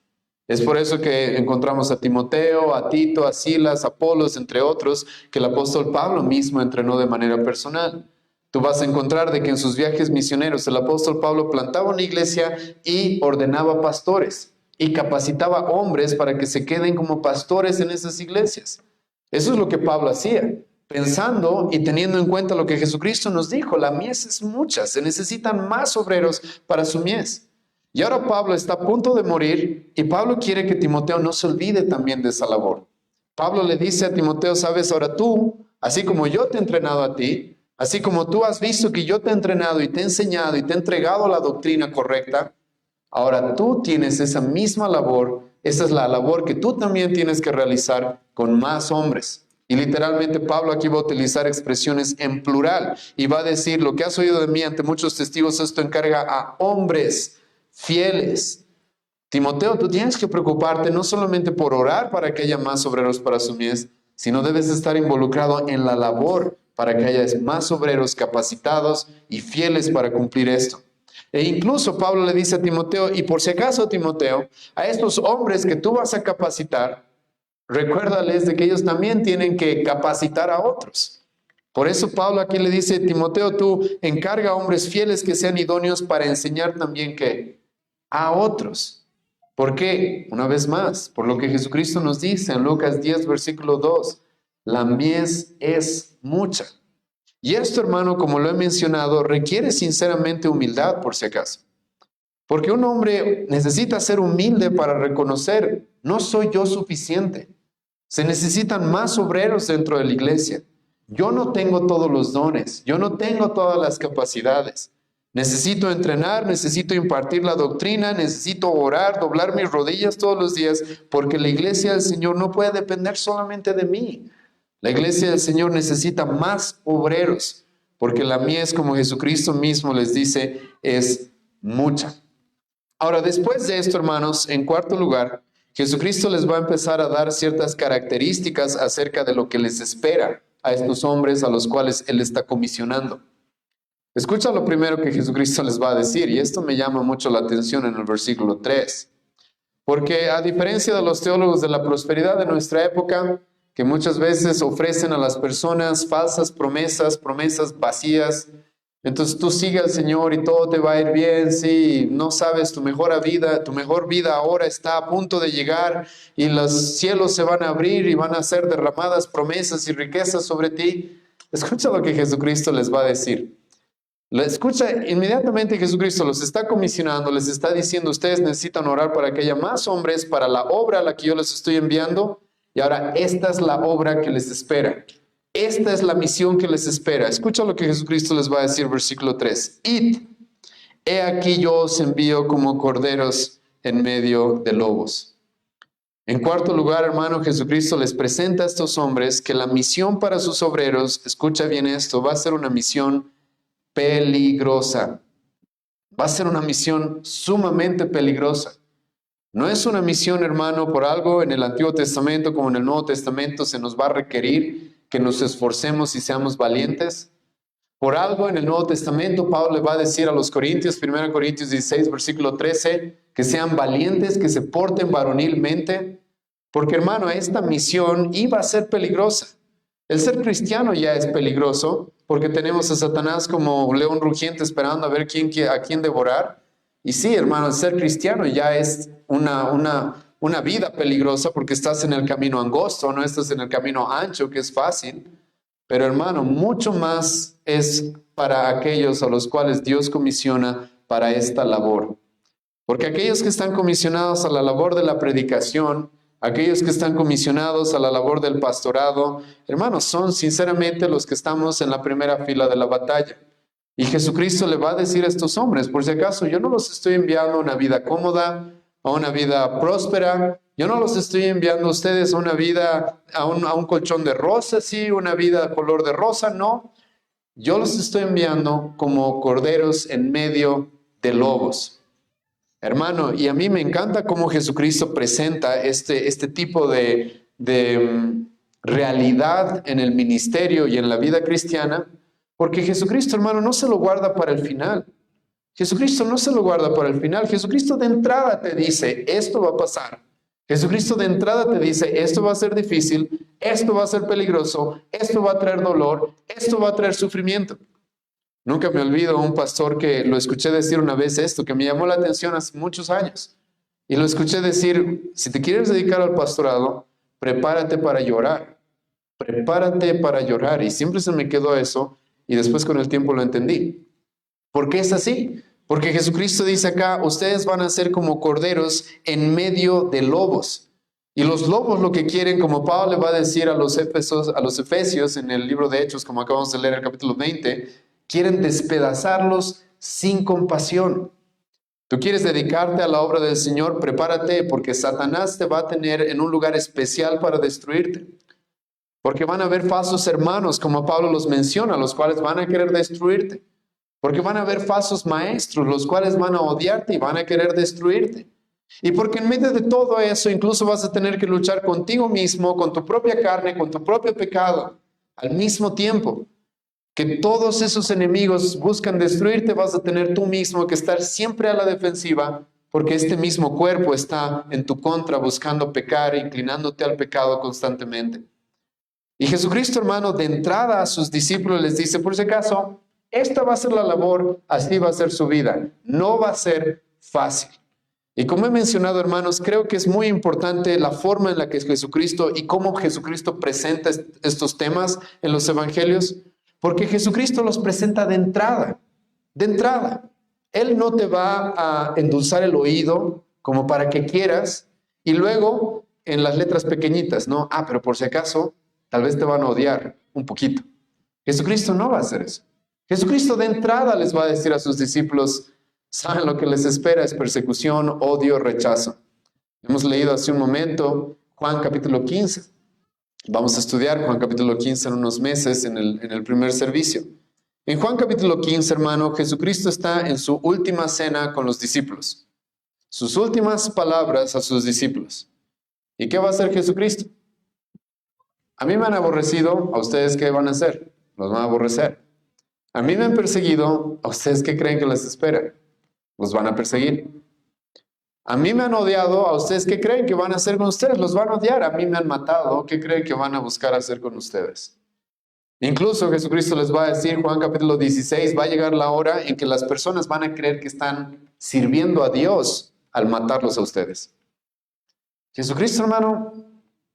Es por eso que encontramos a Timoteo, a Tito, a Silas, a Apolos, entre otros, que el apóstol Pablo mismo entrenó de manera personal. Tú vas a encontrar de que en sus viajes misioneros el apóstol Pablo plantaba una iglesia y ordenaba pastores y capacitaba hombres para que se queden como pastores en esas iglesias. Eso es lo que Pablo hacía, pensando y teniendo en cuenta lo que Jesucristo nos dijo, la mies es mucha, se necesitan más obreros para su mies. Y ahora Pablo está a punto de morir y Pablo quiere que Timoteo no se olvide también de esa labor. Pablo le dice a Timoteo, sabes, ahora tú, así como yo te he entrenado a ti, así como tú has visto que yo te he entrenado y te he enseñado y te he entregado la doctrina correcta, ahora tú tienes esa misma labor, esa es la labor que tú también tienes que realizar con más hombres. Y literalmente Pablo aquí va a utilizar expresiones en plural y va a decir: lo que has oído de mí ante muchos testigos, esto encarga a hombres fieles. Timoteo, tú tienes que preocuparte no solamente por orar para que haya más obreros para su mies, sino debes estar involucrado en la labor para que haya más obreros capacitados y fieles para cumplir esto. E incluso Pablo le dice a Timoteo: y por si acaso, Timoteo, a estos hombres que tú vas a capacitar, recuérdales de que ellos también tienen que capacitar a otros. Por eso Pablo aquí le dice: Timoteo, tú encarga a hombres fieles que sean idóneos para enseñar también que a otros. ¿Por qué? Una vez más, por lo que Jesucristo nos dice en Lucas 10, versículo 2, la mies es mucha. Y esto, hermano, como lo he mencionado, requiere sinceramente humildad, por si acaso. Porque un hombre necesita ser humilde para reconocer: no soy yo suficiente. Se necesitan más obreros dentro de la iglesia. Yo no tengo todos los dones, yo no tengo todas las capacidades. Necesito entrenar, necesito impartir la doctrina, necesito orar, doblar mis rodillas todos los días, porque la iglesia del Señor no puede depender solamente de mí. La iglesia del Señor necesita más obreros, porque la mies, como Jesucristo mismo les dice, es mucha. Ahora, después de esto, hermanos, en cuarto lugar, Jesucristo les va a empezar a dar ciertas características acerca de lo que les espera a estos hombres a los cuales Él está comisionando. Escucha lo primero que Jesucristo les va a decir, y esto me llama mucho la atención en el versículo 3. Porque a diferencia de los teólogos de la prosperidad de nuestra época, que muchas veces ofrecen a las personas falsas promesas, promesas vacías, entonces tú sigue al Señor y todo te va a ir bien, sí, no sabes, tu mejor vida ahora está a punto de llegar y los cielos se van a abrir y van a ser derramadas promesas y riquezas sobre ti. Escucha lo que Jesucristo les va a decir. Escucha, inmediatamente Jesucristo los está comisionando, les está diciendo: ustedes necesitan orar para que haya más hombres para la obra a la que yo les estoy enviando, y ahora esta es la obra que les espera. Esta es la misión que les espera. Escucha lo que Jesucristo les va a decir, versículo 3. Id, he aquí yo os envío como corderos en medio de lobos. En cuarto lugar, hermano, Jesucristo les presenta a estos hombres que la misión para sus obreros, escucha bien esto, va a ser una misión peligrosa. Va a ser una misión sumamente peligrosa. No es una misión, hermano, por algo en el Antiguo Testamento como en el Nuevo Testamento se nos va a requerir que nos esforcemos y seamos valientes. Por algo en el Nuevo Testamento Pablo le va a decir a los Corintios, 1 Corintios 16, versículo 13, que sean valientes, que se porten varonilmente, porque, hermano, esta misión iba a ser peligrosa. El ser cristiano ya es peligroso, porque tenemos a Satanás como león rugiente esperando a ver a quién devorar. Y sí, hermano, el ser cristiano ya es una vida peligrosa, porque estás en el camino angosto, no estás en el camino ancho, que es fácil. Pero, hermano, mucho más es para aquellos a los cuales Dios comisiona para esta labor. Porque aquellos que están comisionados a la labor de la predicación, aquellos que están comisionados a la labor del pastorado, hermanos, son sinceramente los que estamos en la primera fila de la batalla. Y Jesucristo le va a decir a estos hombres: por si acaso, yo no los estoy enviando a una vida cómoda, a una vida próspera. Yo no los estoy enviando a ustedes a una vida, a un colchón de rosas, sí, una vida color de rosa, no. Yo los estoy enviando como corderos en medio de lobos. Hermano, y a mí me encanta cómo Jesucristo presenta este tipo de realidad en el ministerio y en la vida cristiana, porque Jesucristo, hermano, no se lo guarda para el final. Jesucristo no se lo guarda para el final. Jesucristo de entrada te dice: esto va a pasar. Jesucristo de entrada te dice: esto va a ser difícil, esto va a ser peligroso, esto va a traer dolor, esto va a traer sufrimiento. Nunca me olvido un pastor que lo escuché decir una vez esto, que me llamó la atención hace muchos años. Y lo escuché decir: si te quieres dedicar al pastorado, prepárate para llorar. Prepárate para llorar. Y siempre se me quedó eso, y después con el tiempo lo entendí. ¿Por qué es así? Porque Jesucristo dice acá: ustedes van a ser como corderos en medio de lobos. Y los lobos lo que quieren, como Pablo le va a decir a los efesios en el libro de Hechos, como acabamos de leer en el capítulo 20, quieren despedazarlos sin compasión. Tú quieres dedicarte a la obra del Señor, prepárate, porque Satanás te va a tener en un lugar especial para destruirte. Porque van a haber falsos hermanos, como Pablo los menciona, los cuales van a querer destruirte. Porque van a haber falsos maestros, los cuales van a odiarte y van a querer destruirte. Y porque en medio de todo eso, incluso vas a tener que luchar contigo mismo, con tu propia carne, con tu propio pecado, al mismo tiempo. Que todos esos enemigos buscan destruirte, vas a tener tú mismo que estar siempre a la defensiva, porque este mismo cuerpo está en tu contra, buscando pecar, inclinándote al pecado constantemente. Y Jesucristo, hermano, de entrada a sus discípulos les dice, por si acaso, esta va a ser la labor, así va a ser su vida. No va a ser fácil. Y como he mencionado, hermanos, creo que es muy importante la forma en la que Jesucristo y cómo Jesucristo presenta estos temas en los evangelios, porque Jesucristo los presenta de entrada, de entrada. Él no te va a endulzar el oído como para que quieras y luego en las letras pequeñitas, ¿no? Pero por si acaso, tal vez te van a odiar un poquito. Jesucristo no va a hacer eso. Jesucristo de entrada les va a decir a sus discípulos, saben lo que les espera es persecución, odio, rechazo. Hemos leído hace un momento Juan capítulo 15. Vamos a estudiar Juan capítulo 15 en unos meses en el primer servicio. En Juan capítulo 15, hermano, Jesucristo está en su última cena con los discípulos. Sus últimas palabras a sus discípulos. ¿Y qué va a hacer Jesucristo? A mí me han aborrecido, ¿a ustedes qué van a hacer? Los van a aborrecer. A mí me han perseguido, ¿a ustedes qué creen que les espera? Los van a perseguir. A mí me han odiado, ¿a ustedes qué creen que van a hacer con ustedes? Los van a odiar. A mí me han matado, ¿qué creen que van a buscar hacer con ustedes? Incluso Jesucristo les va a decir, Juan capítulo 16, va a llegar la hora en que las personas van a creer que están sirviendo a Dios al matarlos a ustedes. Jesucristo, hermano,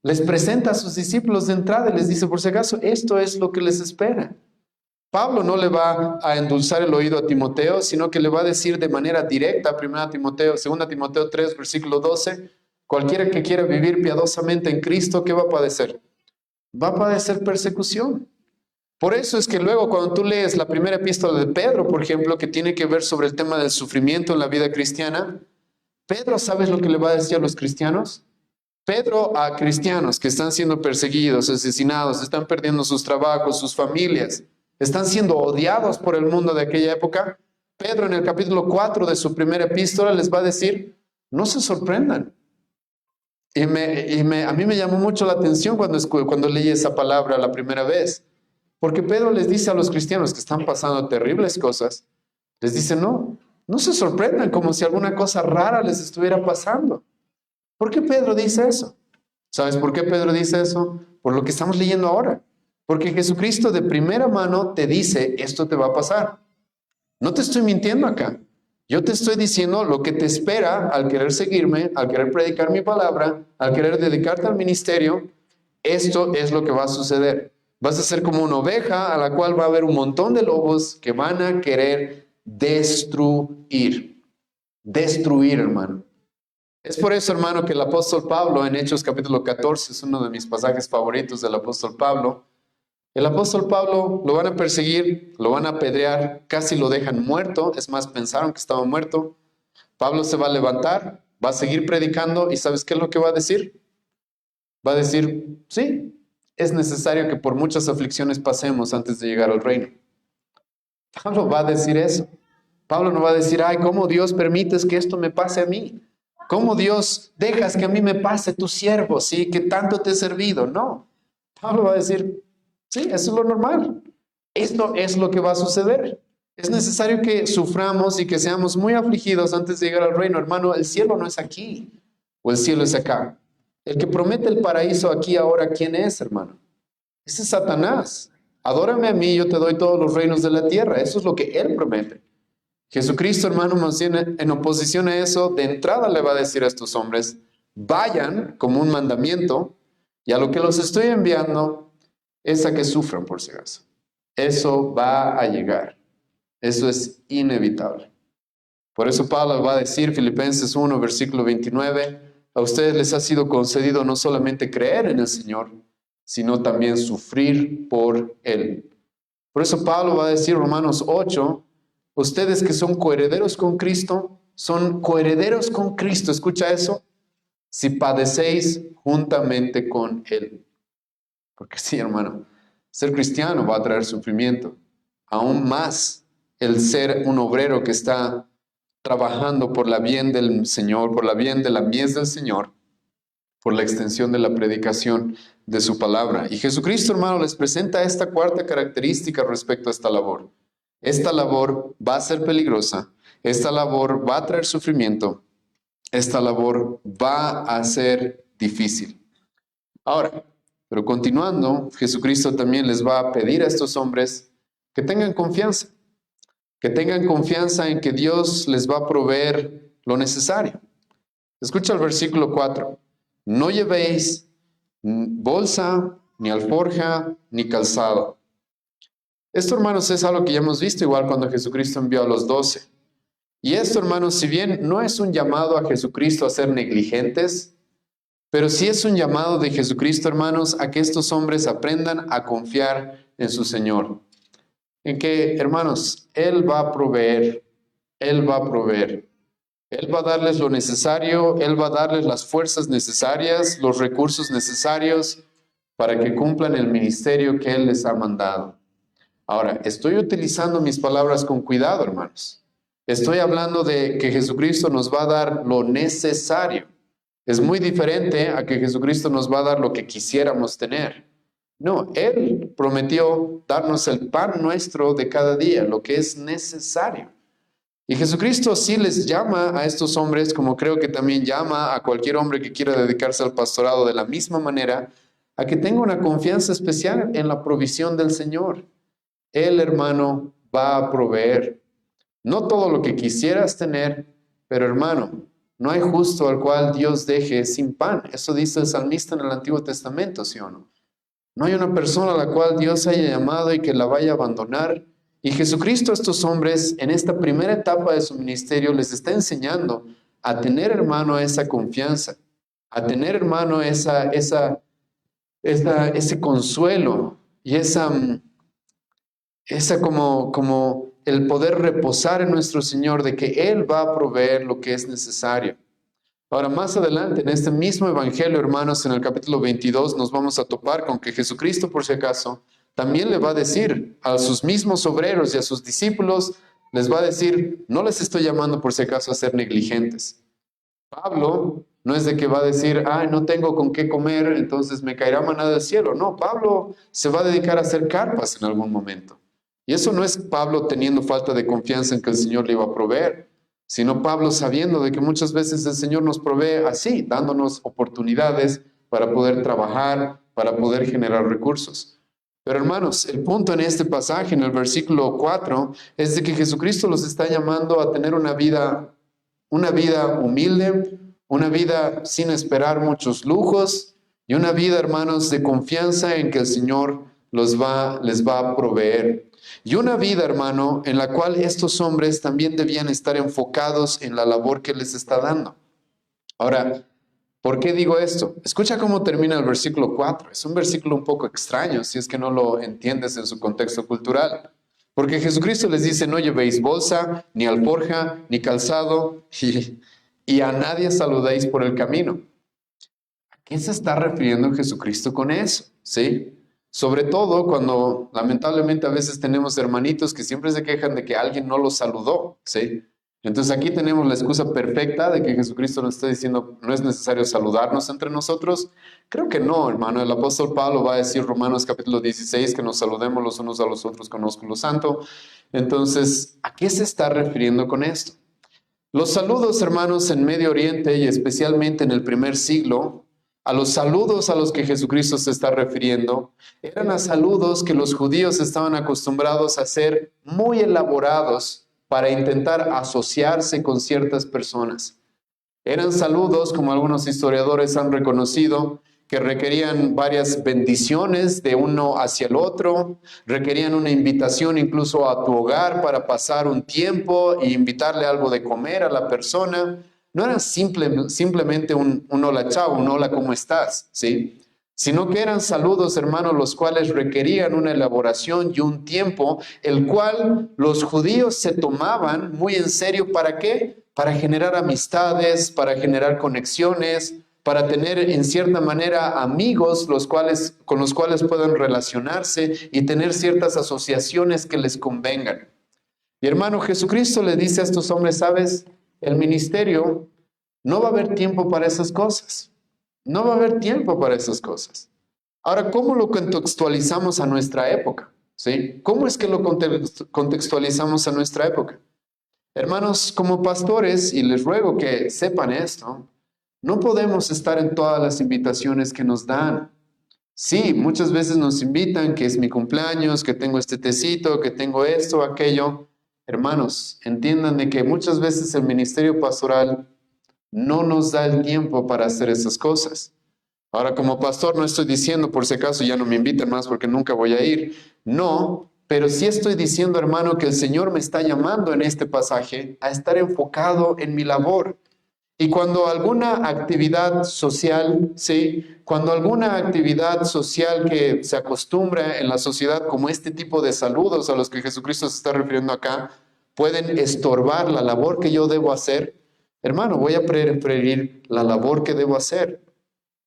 les presenta a sus discípulos de entrada y les dice, por si acaso, esto es lo que les espera. Pablo no le va a endulzar el oído a Timoteo, sino que le va a decir de manera directa, 2 Timoteo 3, versículo 12, cualquiera que quiera vivir piadosamente en Cristo, ¿qué va a padecer? Va a padecer persecución. Por eso es que luego cuando tú lees la primera epístola de Pedro, por ejemplo, que tiene que ver sobre el tema del sufrimiento en la vida cristiana, Pedro, ¿sabes lo que le va a decir a los cristianos? Pedro a cristianos que están siendo perseguidos, asesinados, están perdiendo sus trabajos, sus familias, están siendo odiados por el mundo de aquella época. Pedro en el capítulo 4 de su primera epístola les va a decir, no se sorprendan. A mí me llamó mucho la atención cuando leí esa palabra la primera vez, porque Pedro les dice a los cristianos que están pasando terribles cosas, les dice, no se sorprendan como si alguna cosa rara les estuviera pasando. ¿Por qué Pedro dice eso? ¿Sabes por qué Pedro dice eso? Por lo que estamos leyendo ahora. Porque Jesucristo de primera mano te dice, esto te va a pasar. No te estoy mintiendo acá. Yo te estoy diciendo lo que te espera al querer seguirme, al querer predicar mi palabra, al querer dedicarte al ministerio. Esto es lo que va a suceder. Vas a ser como una oveja a la cual va a haber un montón de lobos que van a querer destruir. Destruir, hermano. Es por eso, hermano, que el apóstol Pablo en Hechos capítulo 14 es uno de mis pasajes favoritos del apóstol Pablo. El apóstol Pablo lo van a perseguir, lo van a apedrear, casi lo dejan muerto, es más, pensaron que estaba muerto. Pablo se va a levantar, va a seguir predicando y ¿sabes qué es lo que va a decir? Va a decir, sí, es necesario que por muchas aflicciones pasemos antes de llegar al reino. Pablo va a decir eso. Pablo no va a decir, ay, ¿cómo Dios permites que esto me pase a mí? ¿Cómo Dios dejas que a mí me pase tu siervo, sí, que tanto te he servido? No. Pablo va a decir, sí, eso es lo normal. Esto es lo que va a suceder. Es necesario que suframos y que seamos muy afligidos antes de llegar al reino. Hermano, el cielo no es aquí, o el cielo es acá. El que promete el paraíso aquí ahora, ¿quién es, hermano? Ese es Satanás. Adórame a mí, yo te doy todos los reinos de la tierra. Eso es lo que él promete. Jesucristo, hermano, más bien en oposición a eso, de entrada le va a decir a estos hombres, vayan como un mandamiento, y a lo que los estoy enviando es a que sufran por si acaso. Eso va a llegar. Eso es inevitable. Por eso Pablo va a decir, Filipenses 1, versículo 29, a ustedes les ha sido concedido no solamente creer en el Señor, sino también sufrir por Él. Por eso Pablo va a decir, Romanos 8, ustedes que son coherederos con Cristo, son coherederos con Cristo, escucha eso, si padecéis juntamente con Él. Porque sí, hermano, ser cristiano va a traer sufrimiento. Aún más el ser un obrero que está trabajando por la bien del Señor, por la bien de la mies del Señor, por la extensión de la predicación de su palabra. Y Jesucristo, hermano, les presenta esta cuarta característica respecto a esta labor. Esta labor va a ser peligrosa, esta labor va a traer sufrimiento, esta labor va a ser difícil. Ahora, pero continuando, Jesucristo también les va a pedir a estos hombres que tengan confianza en que Dios les va a proveer lo necesario. Escucha el versículo 4. No llevéis bolsa, ni alforja, ni calzado. Esto, hermanos, es algo que ya hemos visto igual cuando Jesucristo envió a los 12. Y esto, hermanos, si bien no es un llamado a Jesucristo a ser negligentes, pero sí es un llamado de Jesucristo, hermanos, a que estos hombres aprendan a confiar en su Señor. En que, hermanos, Él va a proveer, Él va a proveer. Él va a darles lo necesario, Él va a darles las fuerzas necesarias, los recursos necesarios para que cumplan el ministerio que Él les ha mandado. Ahora, estoy utilizando mis palabras con cuidado, hermanos. Estoy hablando de que Jesucristo nos va a dar lo necesario. Es muy diferente a que Jesucristo nos va a dar lo que quisiéramos tener. No, Él prometió darnos el pan nuestro de cada día, lo que es necesario. Y Jesucristo sí les llama a estos hombres, como creo que también llama a cualquier hombre que quiera dedicarse al pastorado de la misma manera, a que tenga una confianza especial en la provisión del Señor. Él, hermano, va a proveer. No todo lo que quisieras tener, pero hermano, no hay justo al cual Dios deje sin pan. Eso dice el salmista en el Antiguo Testamento, ¿sí o no? No hay una persona a la cual Dios haya llamado y que la vaya a abandonar. Y Jesucristo a estos hombres, en esta primera etapa de su ministerio, les está enseñando a tener, hermano, esa confianza, a tener, hermano, ese consuelo y esa como el poder reposar en nuestro Señor de que Él va a proveer lo que es necesario. Ahora, más adelante, en este mismo evangelio, hermanos, en el capítulo 22, nos vamos a topar con que Jesucristo, por si acaso, también le va a decir a sus mismos obreros y a sus discípulos, les va a decir, no les estoy llamando por si acaso a ser negligentes. Pablo no es de que va a decir, no tengo con qué comer, entonces me caerá maná del cielo. No, Pablo se va a dedicar a hacer carpas en algún momento. Y eso no es Pablo teniendo falta de confianza en que el Señor le iba a proveer, sino Pablo sabiendo de que muchas veces el Señor nos provee así, dándonos oportunidades para poder trabajar, para poder generar recursos. Pero hermanos, el punto en este pasaje, en el versículo 4, es de que Jesucristo los está llamando a tener una vida humilde, una vida sin esperar muchos lujos y una vida, hermanos, de confianza en que el Señor les va a proveer. Y una vida, hermano, en la cual estos hombres también debían estar enfocados en la labor que les está dando. Ahora, ¿por qué digo esto? Escucha cómo termina el versículo 4. Es un versículo un poco extraño si es que no lo entiendes en su contexto cultural. Porque Jesucristo les dice, no llevéis bolsa, ni alforja, ni calzado, y a nadie saludéis por el camino. ¿A qué se está refiriendo Jesucristo con eso? ¿Sí? Sobre todo cuando lamentablemente a veces tenemos hermanitos que siempre se quejan de que alguien no los saludó, ¿sí? Entonces aquí tenemos la excusa perfecta de que Jesucristo nos está diciendo no es necesario saludarnos entre nosotros. Creo que no, hermano. El apóstol Pablo va a decir Romanos capítulo 16 que nos saludemos los unos a los otros con ósculo santo. Entonces, ¿a qué se está refiriendo con esto? Los saludos, hermanos, en Medio Oriente y especialmente en el primer siglo, a los saludos a los que Jesucristo se está refiriendo, eran a saludos que los judíos estaban acostumbrados a hacer muy elaborados para intentar asociarse con ciertas personas. Eran saludos, como algunos historiadores han reconocido, que requerían varias bendiciones de uno hacia el otro, requerían una invitación incluso a tu hogar para pasar un tiempo e invitarle algo de comer a la persona. No era simplemente un hola, chao, un hola, ¿cómo estás? ¿Sí? Sino que eran saludos, hermanos, los cuales requerían una elaboración y un tiempo, el cual los judíos se tomaban muy en serio. ¿Para qué? Para generar amistades, para generar conexiones, para tener en cierta manera amigos con los cuales puedan relacionarse y tener ciertas asociaciones que les convengan. Y hermano, Jesucristo le dice a estos hombres, ¿sabes? El ministerio no va a haber tiempo para esas cosas. No va a haber tiempo para esas cosas. Ahora, ¿cómo lo contextualizamos a nuestra época? ¿Sí? ¿Cómo es que lo contextualizamos a nuestra época? Hermanos, como pastores, y les ruego que sepan esto, no podemos estar en todas las invitaciones que nos dan. Sí, muchas veces nos invitan, que es mi cumpleaños, que tengo este tecito, que tengo esto, aquello. Hermanos, entiendan de que muchas veces el ministerio pastoral no nos da el tiempo para hacer esas cosas. Ahora, como pastor no estoy diciendo, por si acaso ya no me inviten más porque nunca voy a ir. No, pero sí estoy diciendo, hermano, que el Señor me está llamando en este pasaje a estar enfocado en mi labor. Y cuando alguna actividad social, ¿sí? Cuando alguna actividad social que se acostumbra en la sociedad, como este tipo de saludos a los que Jesucristo se está refiriendo acá, pueden estorbar la labor que yo debo hacer, hermano, voy a preferir la labor que debo hacer.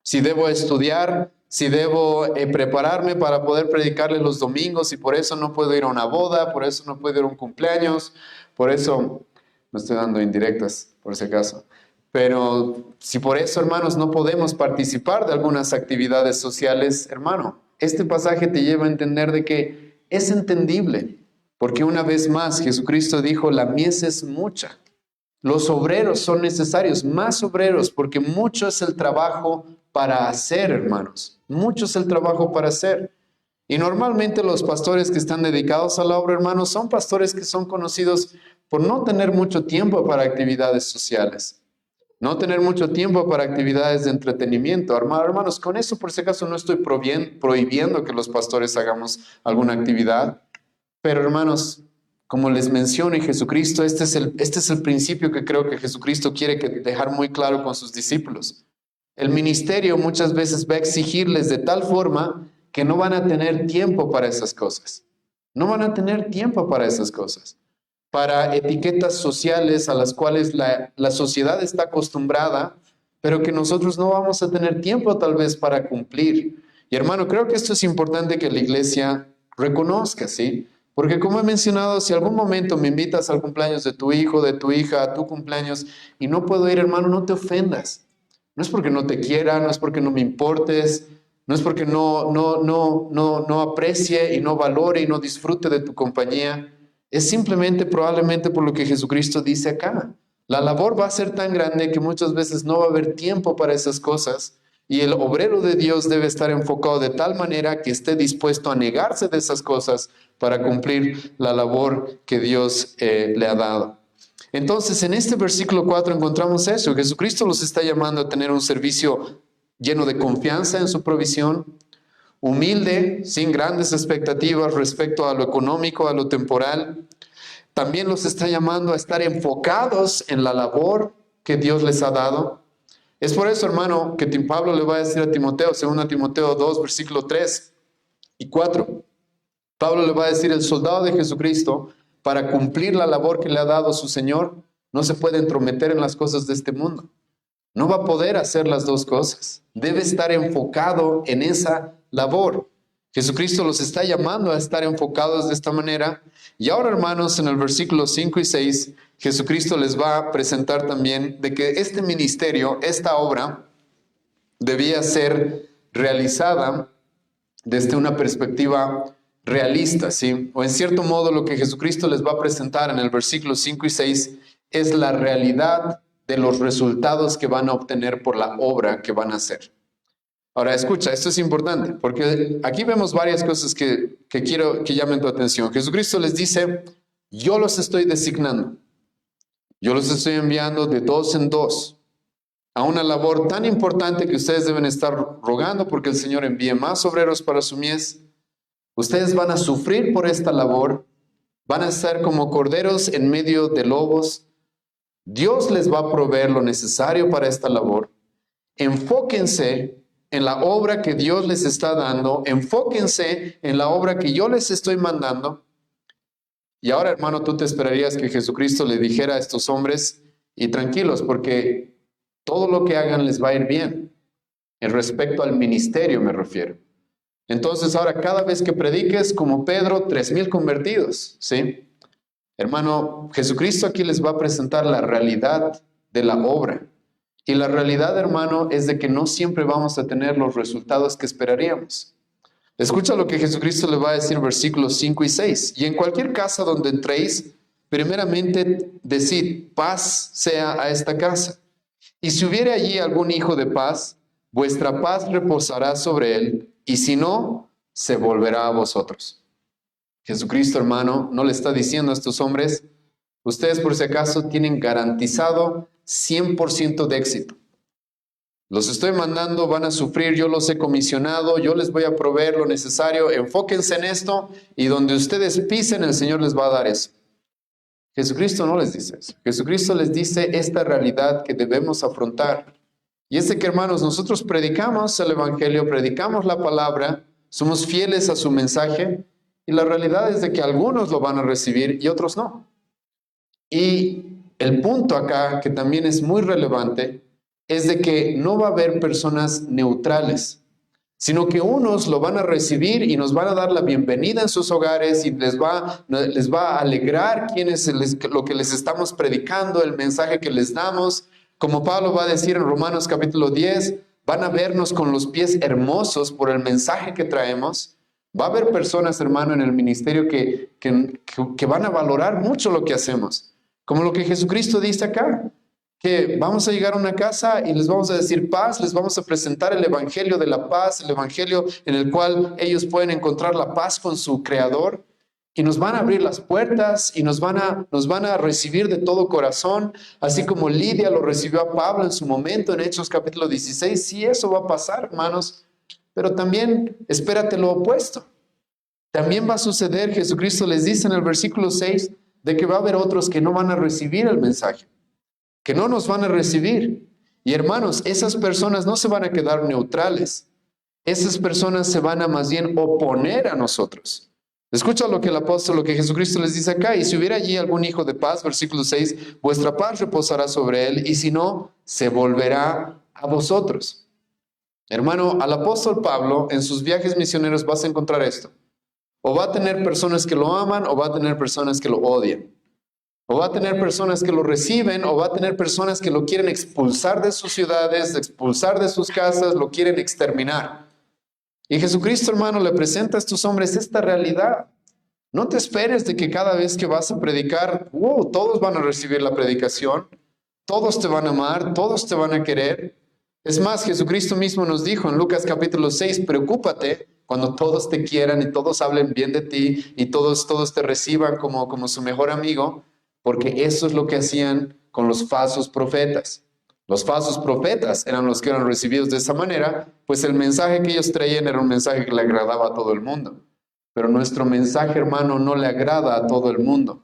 Si debo estudiar, si debo prepararme para poder predicarle los domingos y por eso no puedo ir a una boda, por eso no puedo ir a un cumpleaños, por eso, me estoy dando indirectas, por si acaso. Pero si por eso, hermanos, no podemos participar de algunas actividades sociales, hermano, este pasaje te lleva a entender de que es entendible, porque una vez más Jesucristo dijo, la mies es mucha. Los obreros son necesarios, más obreros, porque mucho es el trabajo para hacer, hermanos. Mucho es el trabajo para hacer. Y normalmente los pastores que están dedicados a la obra, hermanos, son pastores que son conocidos por no tener mucho tiempo para actividades sociales. No tener mucho tiempo para actividades de entretenimiento. Hermanos, con eso por si acaso no estoy prohibiendo que los pastores hagamos alguna actividad. Pero hermanos, como les mencioné, Jesucristo, este es el principio que creo que Jesucristo quiere dejar muy claro con sus discípulos. El ministerio muchas veces va a exigirles de tal forma que no van a tener tiempo para esas cosas. No van a tener tiempo para esas cosas. Para etiquetas sociales a las cuales la sociedad está acostumbrada, pero que nosotros no vamos a tener tiempo tal vez para cumplir. Y hermano, creo que esto es importante que la iglesia reconozca, ¿sí? Porque como he mencionado, si algún momento me invitas al cumpleaños de tu hijo, de tu hija, a tu cumpleaños, y no puedo ir, hermano, no te ofendas. No es porque no te quiera, no es porque no me importes, no es porque no aprecie y no valore y no disfrute de tu compañía. Es simplemente probablemente por lo que Jesucristo dice acá. La labor va a ser tan grande que muchas veces no va a haber tiempo para esas cosas y el obrero de Dios debe estar enfocado de tal manera que esté dispuesto a negarse de esas cosas para cumplir la labor que Dios le ha dado. Entonces, en este versículo 4 encontramos eso. Jesucristo los está llamando a tener un servicio lleno de confianza en su provisión, humilde, sin grandes expectativas respecto a lo económico, a lo temporal. También los está llamando a estar enfocados en la labor que Dios les ha dado. Es por eso, hermano, que Pablo le va a decir a Timoteo, 2 Timoteo 2, versículo 3 y 4. Pablo le va a decir, el soldado de Jesucristo, para cumplir la labor que le ha dado su Señor, no se puede entrometer en las cosas de este mundo. No va a poder hacer las dos cosas. Debe estar enfocado en esa labor. Jesucristo los está llamando a estar enfocados de esta manera. Y ahora, hermanos, en el versículo 5 y 6, Jesucristo les va a presentar también de que este ministerio, esta obra, debía ser realizada desde una perspectiva realista, ¿sí? O en cierto modo lo que Jesucristo les va a presentar en el versículo 5 y 6 es la realidad de los resultados que van a obtener por la obra que van a hacer. Ahora, escucha, esto es importante, porque aquí vemos varias cosas que quiero que llamen tu atención. Jesucristo les dice, yo los estoy designando, yo los estoy enviando de dos en dos a una labor tan importante que ustedes deben estar rogando porque el Señor envíe más obreros para su mies. Ustedes van a sufrir por esta labor, van a estar como corderos en medio de lobos. Dios les va a proveer lo necesario para esta labor. Enfóquense en la obra que Dios les está dando, enfóquense en la obra que yo les estoy mandando. Y ahora, hermano, tú te esperarías que Jesucristo le dijera a estos hombres, y tranquilos, porque todo lo que hagan les va a ir bien. En respecto al ministerio me refiero. Entonces ahora cada vez que prediques como Pedro, 3,000 convertidos, ¿sí? Hermano, Jesucristo aquí les va a presentar la realidad de la obra. Y la realidad, hermano, es de que no siempre vamos a tener los resultados que esperaríamos. Escucha lo que Jesucristo le va a decir, versículos 5 y 6. Y en cualquier casa donde entréis, primeramente decid, paz sea a esta casa. Y si hubiere allí algún hijo de paz, vuestra paz reposará sobre él, y si no, se volverá a vosotros. Jesucristo, hermano, no le está diciendo a estos hombres, ustedes por si acaso tienen garantizado 100% de éxito. Los estoy mandando, van a sufrir, yo los he comisionado, yo les voy a proveer lo necesario, enfóquense en esto y donde ustedes pisen, el Señor les va a dar eso. Jesucristo no les dice eso. Jesucristo les dice esta realidad que debemos afrontar. Y es de que, hermanos, nosotros predicamos el Evangelio, predicamos la palabra, somos fieles a su mensaje, y la realidad es de que algunos lo van a recibir y otros no. Y el punto acá, que también es muy relevante, es de que no va a haber personas neutrales, sino que unos lo van a recibir y nos van a dar la bienvenida en sus hogares y les va a alegrar lo que les estamos predicando, el mensaje que les damos. Como Pablo va a decir en Romanos capítulo 10, van a vernos con los pies hermosos por el mensaje que traemos. Va a haber personas, hermano, en el ministerio que van a valorar mucho lo que hacemos. Como lo que Jesucristo dice acá, que vamos a llegar a una casa y les vamos a decir paz, les vamos a presentar el evangelio de la paz, el evangelio en el cual ellos pueden encontrar la paz con su Creador, y nos van a abrir las puertas y nos van a recibir de todo corazón, así como Lidia lo recibió a Pablo en su momento en Hechos capítulo 16. Sí, eso va a pasar, hermanos, pero también espérate lo opuesto. También va a suceder, Jesucristo les dice en el versículo 6, de que va a haber otros que no van a recibir el mensaje, que no nos van a recibir. Y hermanos, esas personas no se van a quedar neutrales. Esas personas se van a más bien oponer a nosotros. Escucha lo que lo que Jesucristo les dice acá. Y si hubiera allí algún hijo de paz, versículo 6, vuestra paz reposará sobre él, y si no, se volverá a vosotros. Hermano, al apóstol Pablo, en sus viajes misioneros vas a encontrar esto. O va a tener personas que lo aman, o va a tener personas que lo odian. O va a tener personas que lo reciben, o va a tener personas que lo quieren expulsar de sus ciudades, expulsar de sus casas, lo quieren exterminar. Y Jesucristo, hermano, le presenta a estos hombres esta realidad. No te esperes de que cada vez que vas a predicar, todos van a recibir la predicación, todos te van a amar, todos te van a querer. Es más, Jesucristo mismo nos dijo en Lucas capítulo 6, preocúpate cuando todos te quieran y todos hablen bien de ti y todos te reciban como su mejor amigo, porque eso es lo que hacían con los falsos profetas. Los falsos profetas eran los que eran recibidos de esa manera, pues el mensaje que ellos traían era un mensaje que le agradaba a todo el mundo. Pero nuestro mensaje, hermano, no le agrada a todo el mundo.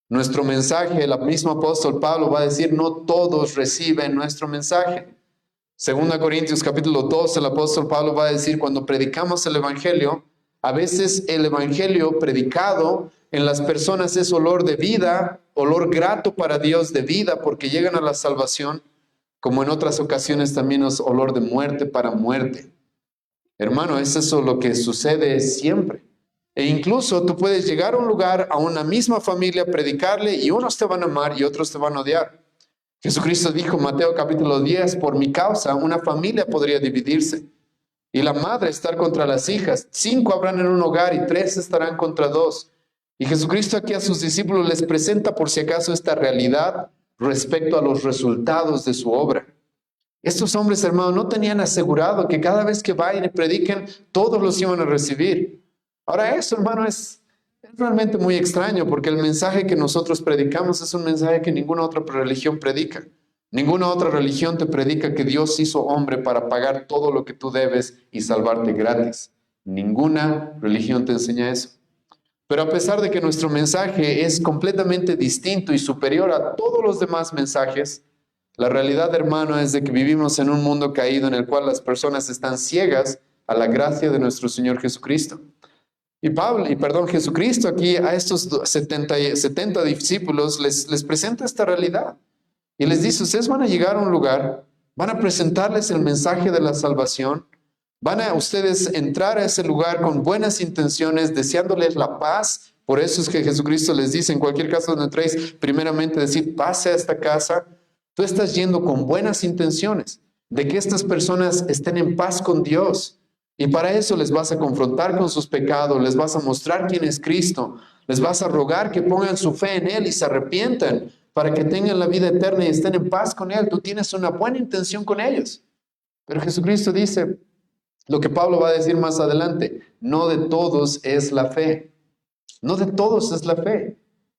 Nuestro mensaje, el mismo apóstol Pablo va a decir, no todos reciben nuestro mensaje. 2 Corintios capítulo 2, el apóstol Pablo va a decir, cuando predicamos el evangelio, a veces el evangelio predicado en las personas es olor de vida, olor grato para Dios de vida, porque llegan a la salvación, como en otras ocasiones también es olor de muerte para muerte. Hermano, es eso lo que sucede siempre. E incluso tú puedes llegar a un lugar, a una misma familia, predicarle, y unos te van a amar y otros te van a odiar. Jesucristo dijo, Mateo capítulo 10, por mi causa una familia podría dividirse, y la madre estar contra las hijas. 5 habrán en un hogar y 3 estarán contra 2. Y Jesucristo aquí a sus discípulos les presenta por si acaso esta realidad respecto a los resultados de su obra. Estos hombres, hermanos, no tenían asegurado que cada vez que vayan y prediquen, todos los iban a recibir. Ahora eso, hermano, es realmente muy extraño, porque el mensaje que nosotros predicamos es un mensaje que ninguna otra religión predica. Ninguna otra religión te predica que Dios hizo hombre para pagar todo lo que tú debes y salvarte gratis. Ninguna religión te enseña eso. Pero a pesar de que nuestro mensaje es completamente distinto y superior a todos los demás mensajes, la realidad, hermano, es de que vivimos en un mundo caído en el cual las personas están ciegas a la gracia de nuestro Señor Jesucristo. Jesucristo aquí a estos 70 discípulos les presenta esta realidad. Y les dice, ustedes van a llegar a un lugar van a presentarles el mensaje de la salvación, van a ustedes entrar a ese lugar con buenas intenciones, deseándoles la paz. Por eso es que Jesucristo les dice, en cualquier caso donde entréis, primeramente decir, pase a esta casa. Tú estás yendo con buenas intenciones, de que estas personas estén en paz con Dios. Y para eso les vas a confrontar con sus pecados, les vas a mostrar quién es Cristo, les vas a rogar que pongan su fe en Él y se arrepientan para que tengan la vida eterna y estén en paz con Él. Tú tienes una buena intención con ellos. Pero Jesucristo dice, lo que Pablo va a decir más adelante, no de todos es la fe. No de todos es la fe.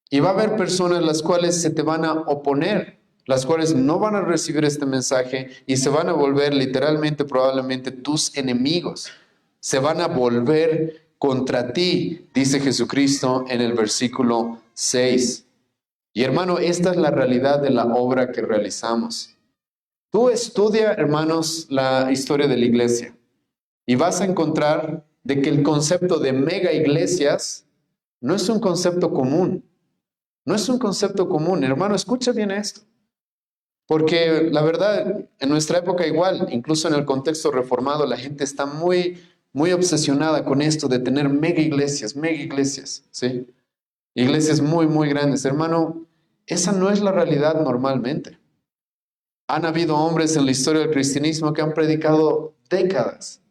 Y va a haber personas las cuales se te van a oponer, las cuales no van a recibir este mensaje y se van a volver literalmente, probablemente tus enemigos. Se van a volver contra ti, dice Jesucristo en el versículo 6. Y hermano, esta es la realidad de la obra que realizamos. Tú estudia, hermanos, la historia de la iglesia y vas a encontrar de que el concepto de mega iglesias no es un concepto común. No es un concepto común. Hermano, escucha bien esto. Porque la verdad, en nuestra época igual, incluso en el contexto reformado, la gente está muy obsesionada con esto de tener mega iglesias, ¿sí? Iglesias muy grandes. Hermano, esa no es la realidad normalmente. Han habido hombres en la historia del cristianismo que han predicado décadas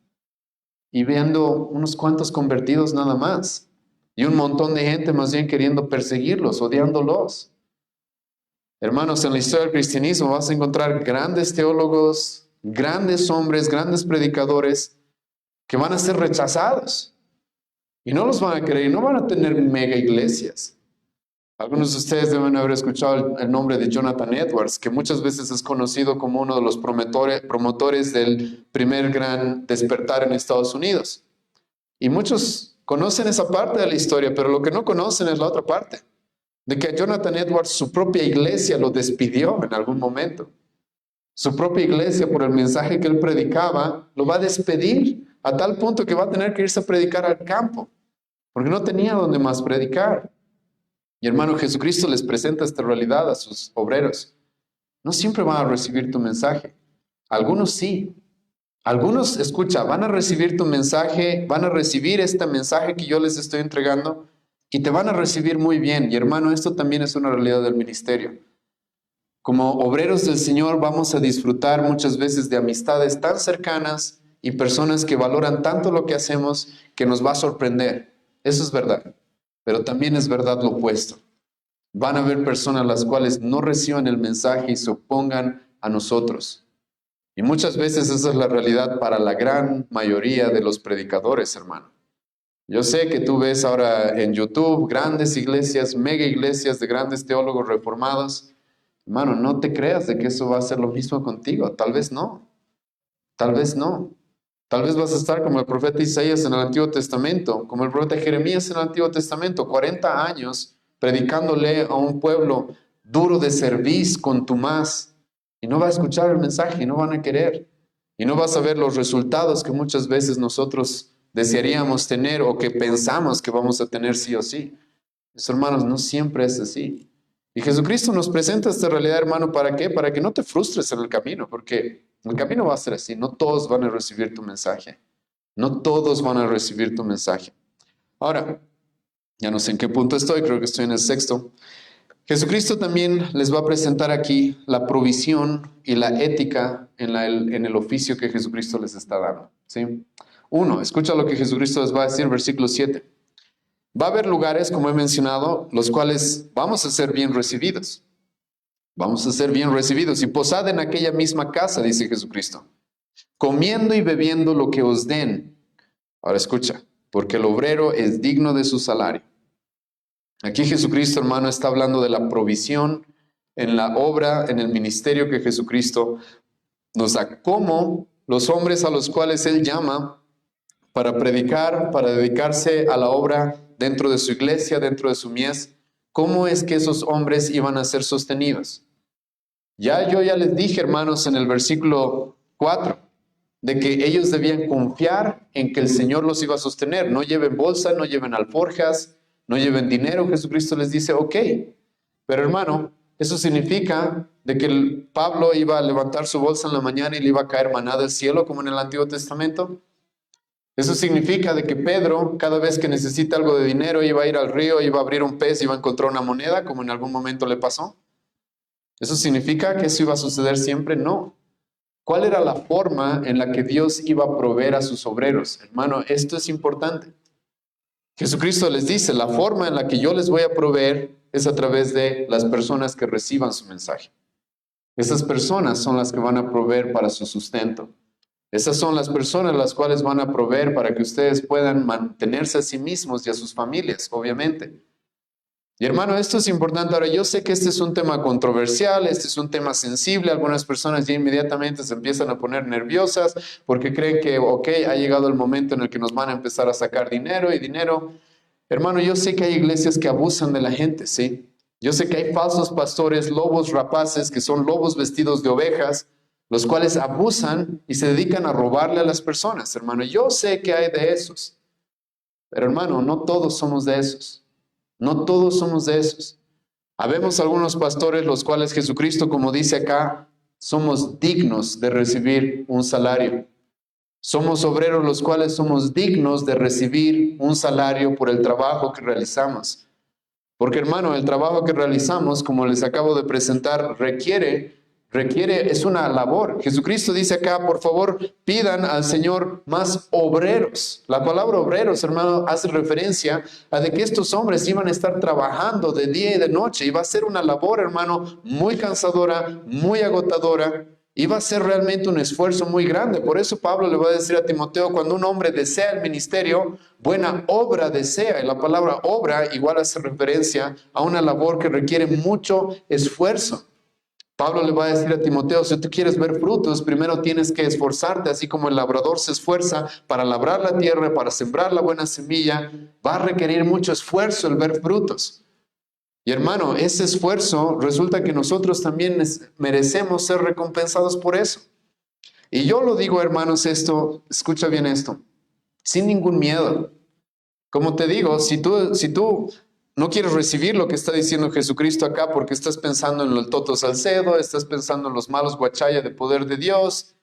y viendo unos cuantos convertidos nada más. Y un montón de gente más bien queriendo perseguirlos, odiándolos. Hermanos, en la historia del cristianismo vas a encontrar grandes teólogos, grandes hombres, grandes predicadores que van a ser rechazados. Y no los van a querer, y no van a tener mega iglesias. Algunos de ustedes deben haber escuchado el nombre de Jonathan Edwards, que muchas veces es conocido como uno de los promotores del primer gran despertar en Estados Unidos. Y muchos conocen esa parte de la historia, pero lo que no conocen es la otra parte. De que a Jonathan Edwards, su propia iglesia lo despidió en algún momento. Su propia iglesia, por el mensaje que él predicaba, lo va a despedir a tal punto que va a tener que irse a predicar al campo, porque no tenía donde más predicar. Y hermano, Jesucristo les presenta esta realidad a sus obreros. No siempre van a recibir tu mensaje. Algunos sí. Algunos, escucha, van a recibir tu mensaje, van a recibir este mensaje que yo les estoy entregando y te van a recibir muy bien. Y hermano, esto también es una realidad del ministerio. Como obreros del Señor vamos a disfrutar muchas veces de amistades tan cercanas y personas que valoran tanto lo que hacemos que nos va a sorprender. Eso es verdad. Pero también es verdad lo opuesto. Van a haber personas las cuales no reciban el mensaje y se opongan a nosotros. Y muchas veces esa es la realidad para la gran mayoría de los predicadores, hermano. Yo sé que tú ves ahora en YouTube grandes iglesias, mega iglesias de grandes teólogos reformados. Hermano, no te creas de que eso va a ser lo mismo contigo. Tal vez no. Tal vez no. Tal vez vas a estar como el profeta Isaías en el Antiguo Testamento, como el profeta Jeremías en el Antiguo Testamento, 40 años predicándole a un pueblo duro de cerviz, contumaz, y no va a escuchar el mensaje, y no van a querer, y no vas a ver los resultados que muchas veces nosotros desearíamos tener o que pensamos que vamos a tener sí o sí. Mis hermanos, no siempre es así. Y Jesucristo nos presenta esta realidad, hermano, ¿para qué? Para que no te frustres en el camino, porque el camino va a ser así. No todos van a recibir tu mensaje. No todos van a recibir tu mensaje. Ahora, ya no sé en qué punto estoy, creo que estoy en el 6º. Jesucristo también les va a presentar aquí la provisión y la ética en el oficio que Jesucristo les está dando, ¿sí? 1, escucha lo que Jesucristo les va a decir, versículo 7. Va a haber lugares, como he mencionado, los cuales vamos a ser bien recibidos. Vamos a ser bien recibidos. Y posad en aquella misma casa, dice Jesucristo, comiendo y bebiendo lo que os den. Ahora escucha, porque el obrero es digno de su salario. Aquí Jesucristo, hermano, está hablando de la provisión en la obra, en el ministerio que Jesucristo nos da. Cómo los hombres a los cuales Él llama para predicar, para dedicarse a la obra dentro de su iglesia, dentro de su mies, ¿cómo es que esos hombres iban a ser sostenidos? Yo ya les dije, hermanos, en el versículo 4, de que ellos debían confiar en que el Señor los iba a sostener. No lleven bolsa, no lleven alforjas, no lleven dinero. Jesucristo les dice, ok, pero hermano, eso significa de que Pablo iba a levantar su bolsa en la mañana y le iba a caer maná del cielo, como en el Antiguo Testamento? Eso significa de que Pedro, cada vez que necesita algo de dinero, iba a ir al río, iba a abrir un pez, iba a encontrar una moneda, como en algún momento le pasó. ¿Eso significa que eso iba a suceder siempre? No. ¿Cuál era la forma en la que Dios iba a proveer a sus obreros? Hermano, esto es importante. Jesucristo les dice, la forma en la que yo les voy a proveer es a través de las personas que reciban su mensaje. Esas personas son las que van a proveer para su sustento. Esas son las personas las cuales van a proveer para que ustedes puedan mantenerse a sí mismos y a sus familias, obviamente. Y hermano, esto es importante. Ahora, yo sé que este es un tema controversial, este es un tema sensible. Algunas personas ya inmediatamente se empiezan a poner nerviosas porque creen que, ok, ha llegado el momento en el que nos van a empezar a sacar dinero y dinero. Hermano, yo sé que hay iglesias que abusan de la gente, ¿sí? Yo sé que hay falsos pastores, lobos rapaces, que son lobos vestidos de ovejas, los cuales abusan y se dedican a robarle a las personas, hermano. Yo sé que hay de esos, pero hermano, no todos somos de esos. No todos somos de esos. Habemos algunos pastores los cuales Jesucristo, como dice acá, somos dignos de recibir un salario. Somos obreros los cuales somos dignos de recibir un salario por el trabajo que realizamos. Porque hermano, el trabajo que realizamos, como les acabo de presentar, es una labor. Jesucristo dice acá, por favor, pidan al Señor más obreros. La palabra obreros, hermano, hace referencia a de que estos hombres iban a estar trabajando de día y de noche. Iba a ser una labor, hermano, muy cansadora, muy agotadora. Iba a ser realmente un esfuerzo muy grande. Por eso Pablo le va a decir a Timoteo, cuando un hombre desea el ministerio, buena obra desea. Y la palabra obra igual hace referencia a una labor que requiere mucho esfuerzo. Pablo le va a decir a Timoteo, si tú quieres ver frutos, primero tienes que esforzarte, así como el labrador se esfuerza para labrar la tierra, para sembrar la buena semilla, va a requerir mucho esfuerzo el ver frutos. Y hermano, ese esfuerzo resulta que nosotros también merecemos ser recompensados por eso. Y yo lo digo, hermanos, esto, escucha bien esto, sin ningún miedo. Como te digo, si tú no quieres recibir lo que está diciendo Jesucristo acá porque estás pensando en el Toto Salcedo, estás pensando en los malos guachaya de poder de Dios,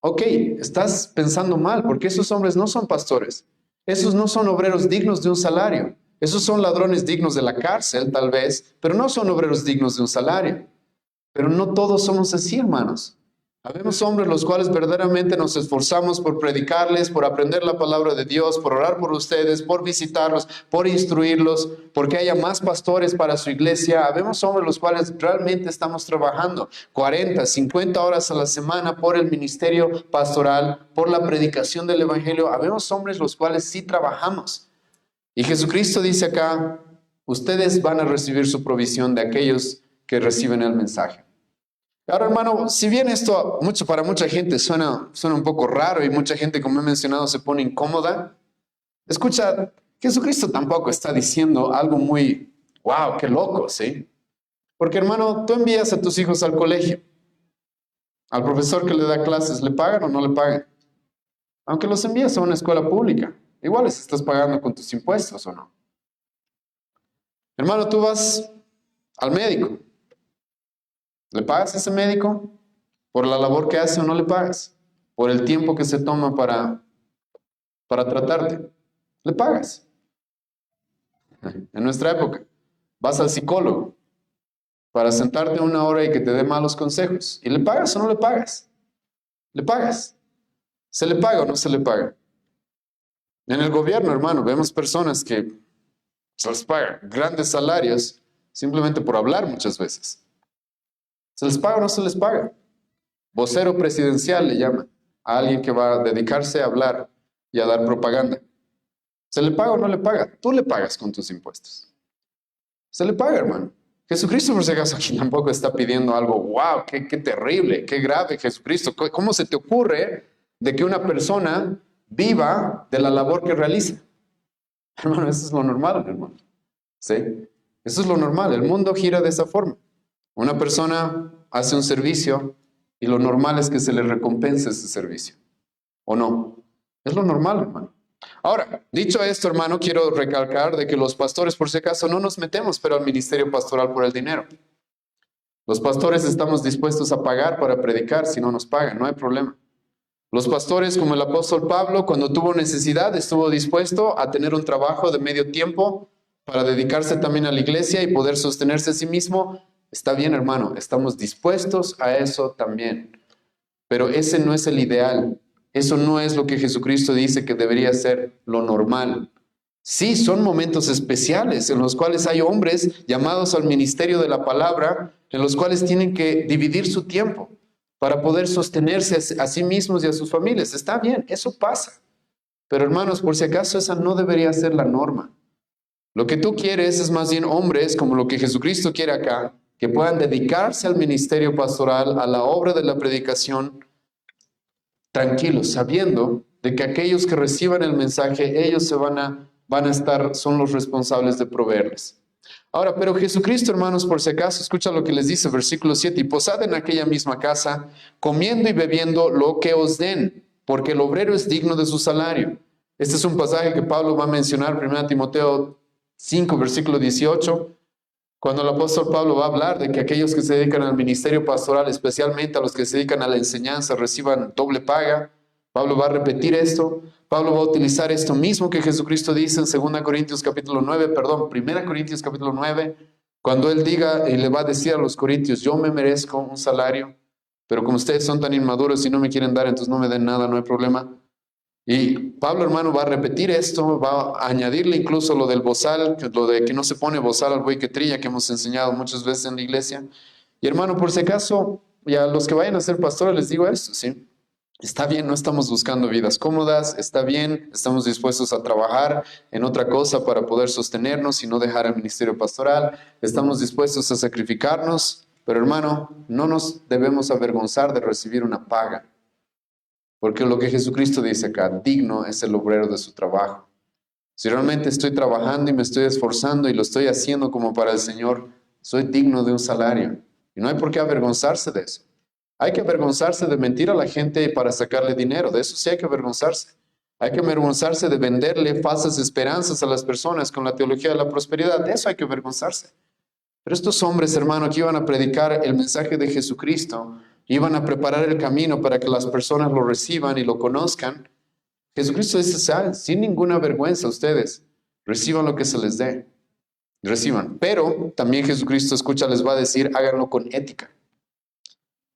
ok, estás pensando mal porque esos hombres no son pastores. Esos no son obreros dignos de un salario. Esos son ladrones dignos de la cárcel, tal vez, pero no son obreros dignos de un salario. Pero no todos somos así, hermanos. Habemos hombres los cuales verdaderamente nos esforzamos por predicarles, por aprender la palabra de Dios, por orar por ustedes, por visitarlos, por instruirlos, porque haya más pastores para su iglesia. Habemos hombres los cuales realmente estamos trabajando 40, 50 horas a la semana por el ministerio pastoral, por la predicación del evangelio. Habemos hombres los cuales sí trabajamos. Y Jesucristo dice acá, ustedes van a recibir su provisión de aquellos que reciben el mensaje. Ahora, hermano, si bien esto para mucha gente suena un poco raro y mucha gente, como he mencionado, se pone incómoda, escucha, Jesucristo tampoco está diciendo algo muy, wow, qué loco, ¿sí? Porque, hermano, tú envías a tus hijos al colegio, al profesor que le da clases, ¿le pagan o no le pagan? Aunque los envías a una escuela pública, igual les estás pagando con tus impuestos, ¿o no? Hermano, tú vas al médico. ¿Le pagas a ese médico por la labor que hace o no le pagas? Por el tiempo que se toma para tratarte. ¿Le pagas? En nuestra época, vas al psicólogo para sentarte una hora y que te dé malos consejos. ¿Y le pagas o no le pagas? ¿Le pagas? ¿Se le paga o no se le paga? En el gobierno, hermano, vemos personas que se les paga grandes salarios simplemente por hablar muchas veces. ¿Se les paga o no se les paga? Vocero presidencial le llaman a alguien que va a dedicarse a hablar y a dar propaganda. ¿Se le paga o no le paga? Tú le pagas con tus impuestos. Se le paga, hermano. Jesucristo, por si acaso, aquí tampoco está pidiendo algo, wow, qué terrible, qué grave, Jesucristo. ¿Cómo se te ocurre de que una persona viva de la labor que realiza? Hermano, eso es lo normal, hermano. ¿Sí? Eso es lo normal. El mundo gira de esa forma. Una persona hace un servicio y lo normal es que se le recompense ese servicio. ¿O no? Es lo normal, hermano. Ahora, dicho esto, hermano, quiero recalcar de que los pastores, por si acaso, no nos metemos, pero al ministerio pastoral por el dinero. Los pastores estamos dispuestos a pagar para predicar si no nos pagan, no hay problema. Los pastores, como el apóstol Pablo, cuando tuvo necesidad, estuvo dispuesto a tener un trabajo de medio tiempo para dedicarse también a la iglesia y poder sostenerse a sí mismo. Está bien, hermano, estamos dispuestos a eso también. Pero ese no es el ideal. Eso no es lo que Jesucristo dice que debería ser lo normal. Sí, son momentos especiales en los cuales hay hombres llamados al ministerio de la palabra, en los cuales tienen que dividir su tiempo para poder sostenerse a sí mismos y a sus familias. Está bien, eso pasa. Pero hermanos, por si acaso esa no debería ser la norma. Lo que tú quieres es más bien hombres, como lo que Jesucristo quiere acá, que puedan dedicarse al ministerio pastoral, a la obra de la predicación, tranquilos, sabiendo de que aquellos que reciban el mensaje, ellos van a estar, son los responsables de proveerles. Ahora, pero Jesucristo, hermanos, por si acaso, escucha lo que les dice, versículo 7, y posad en aquella misma casa, comiendo y bebiendo lo que os den, porque el obrero es digno de su salario. Este es un pasaje que Pablo va a mencionar, 1 Timoteo 5, versículo 18, cuando el apóstol Pablo va a hablar de que aquellos que se dedican al ministerio pastoral, especialmente a los que se dedican a la enseñanza, reciban doble paga. Pablo va a repetir esto. Pablo va a utilizar esto mismo que Jesucristo dice en 1 Corintios capítulo 9, cuando él diga y le va a decir a los corintios, yo me merezco un salario, pero como ustedes son tan inmaduros y no me quieren dar, entonces no me den nada, no hay problema. Y Pablo, hermano, va a repetir esto, va a añadirle incluso lo del bozal, lo de que no se pone bozal al buey que trilla, que hemos enseñado muchas veces en la iglesia. Y hermano, por si acaso, y a los que vayan a ser pastores les digo esto, ¿sí? Está bien, no estamos buscando vidas cómodas, está bien, estamos dispuestos a trabajar en otra cosa para poder sostenernos y no dejar el ministerio pastoral, estamos dispuestos a sacrificarnos, pero hermano, no nos debemos avergonzar de recibir una paga. Porque lo que Jesucristo dice acá, digno es el obrero de su trabajo. Si realmente estoy trabajando y me estoy esforzando y lo estoy haciendo como para el Señor, soy digno de un salario. Y no hay por qué avergonzarse de eso. Hay que avergonzarse de mentir a la gente para sacarle dinero. De eso sí hay que avergonzarse. Hay que avergonzarse de venderle falsas esperanzas a las personas con la teología de la prosperidad. De eso hay que avergonzarse. Pero estos hombres, hermano, que iban a predicar el mensaje de Jesucristo, iban a preparar el camino para que las personas lo reciban y lo conozcan. Jesucristo dice, sin ninguna vergüenza ustedes, reciban lo que se les dé. Reciban. Pero también Jesucristo, escucha, les va a decir, háganlo con ética.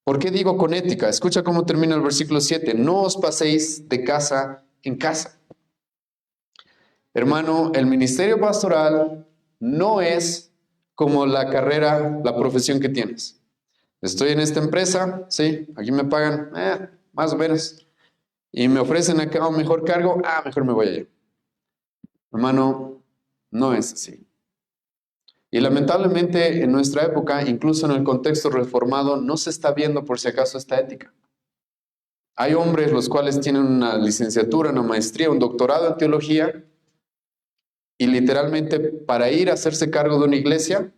¿Por qué digo con ética? Escucha cómo termina el versículo 7. No os paséis de casa en casa. Hermano, el ministerio pastoral no es como la carrera, la profesión que tienes. Estoy en esta empresa, sí, aquí me pagan, más o menos. Y me ofrecen acá un mejor cargo, mejor me voy allá. Hermano, no es así. Y lamentablemente en nuestra época, incluso en el contexto reformado, no se está viendo por si acaso esta ética. Hay hombres los cuales tienen una licenciatura, una maestría, un doctorado en teología, y literalmente para ir a hacerse cargo de una iglesia,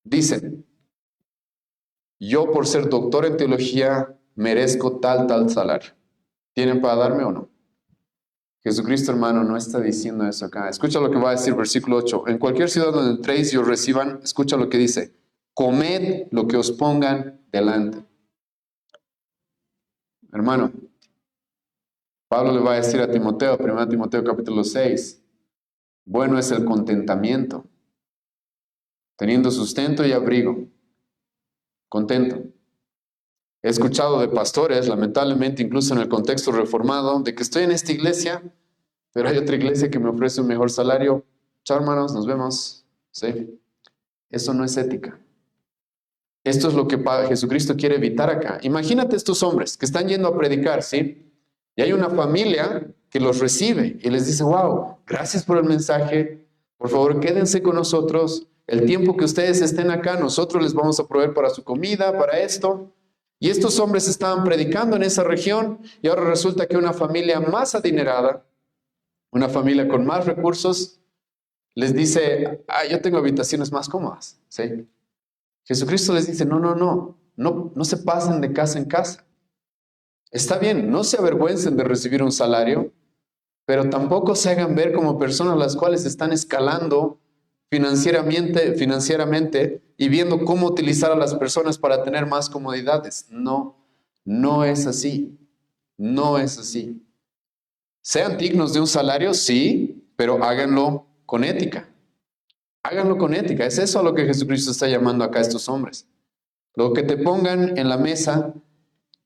dicen, yo por ser doctor en teología merezco tal salario. ¿Tienen para darme o no? Jesucristo, hermano, no está diciendo eso acá. Escucha lo que va a decir versículo 8. En cualquier ciudad donde entréis y os reciban, escucha lo que dice. Comed lo que os pongan delante. Hermano, Pablo le va a decir a Timoteo, 1 Timoteo capítulo 6, bueno es el contentamiento, teniendo sustento y abrigo, contento. He escuchado de pastores, lamentablemente, incluso en el contexto reformado, de que estoy en esta iglesia, pero hay otra iglesia que me ofrece un mejor salario. Chao, hermanos, nos vemos. ¿Sí? Eso no es ética. Esto es lo que Jesucristo quiere evitar acá. Imagínate estos hombres que están yendo a predicar, ¿sí? Y hay una familia que los recibe y les dice, wow, gracias por el mensaje, por favor quédense con nosotros, el tiempo que ustedes estén acá, nosotros les vamos a proveer para su comida, para esto. Y estos hombres estaban predicando en esa región y ahora resulta que una familia más adinerada, una familia con más recursos, les dice, yo tengo habitaciones más cómodas, ¿sí? Jesucristo les dice, no se pasen de casa en casa. Está bien, no se avergüencen de recibir un salario, pero tampoco se hagan ver como personas las cuales están escalando financieramente y viendo cómo utilizar a las personas para tener más comodidades. No, no es así. No es así. Sean dignos de un salario, sí, pero háganlo con ética. Háganlo con ética. Es eso a lo que Jesucristo está llamando acá a estos hombres. Lo que te pongan en la mesa,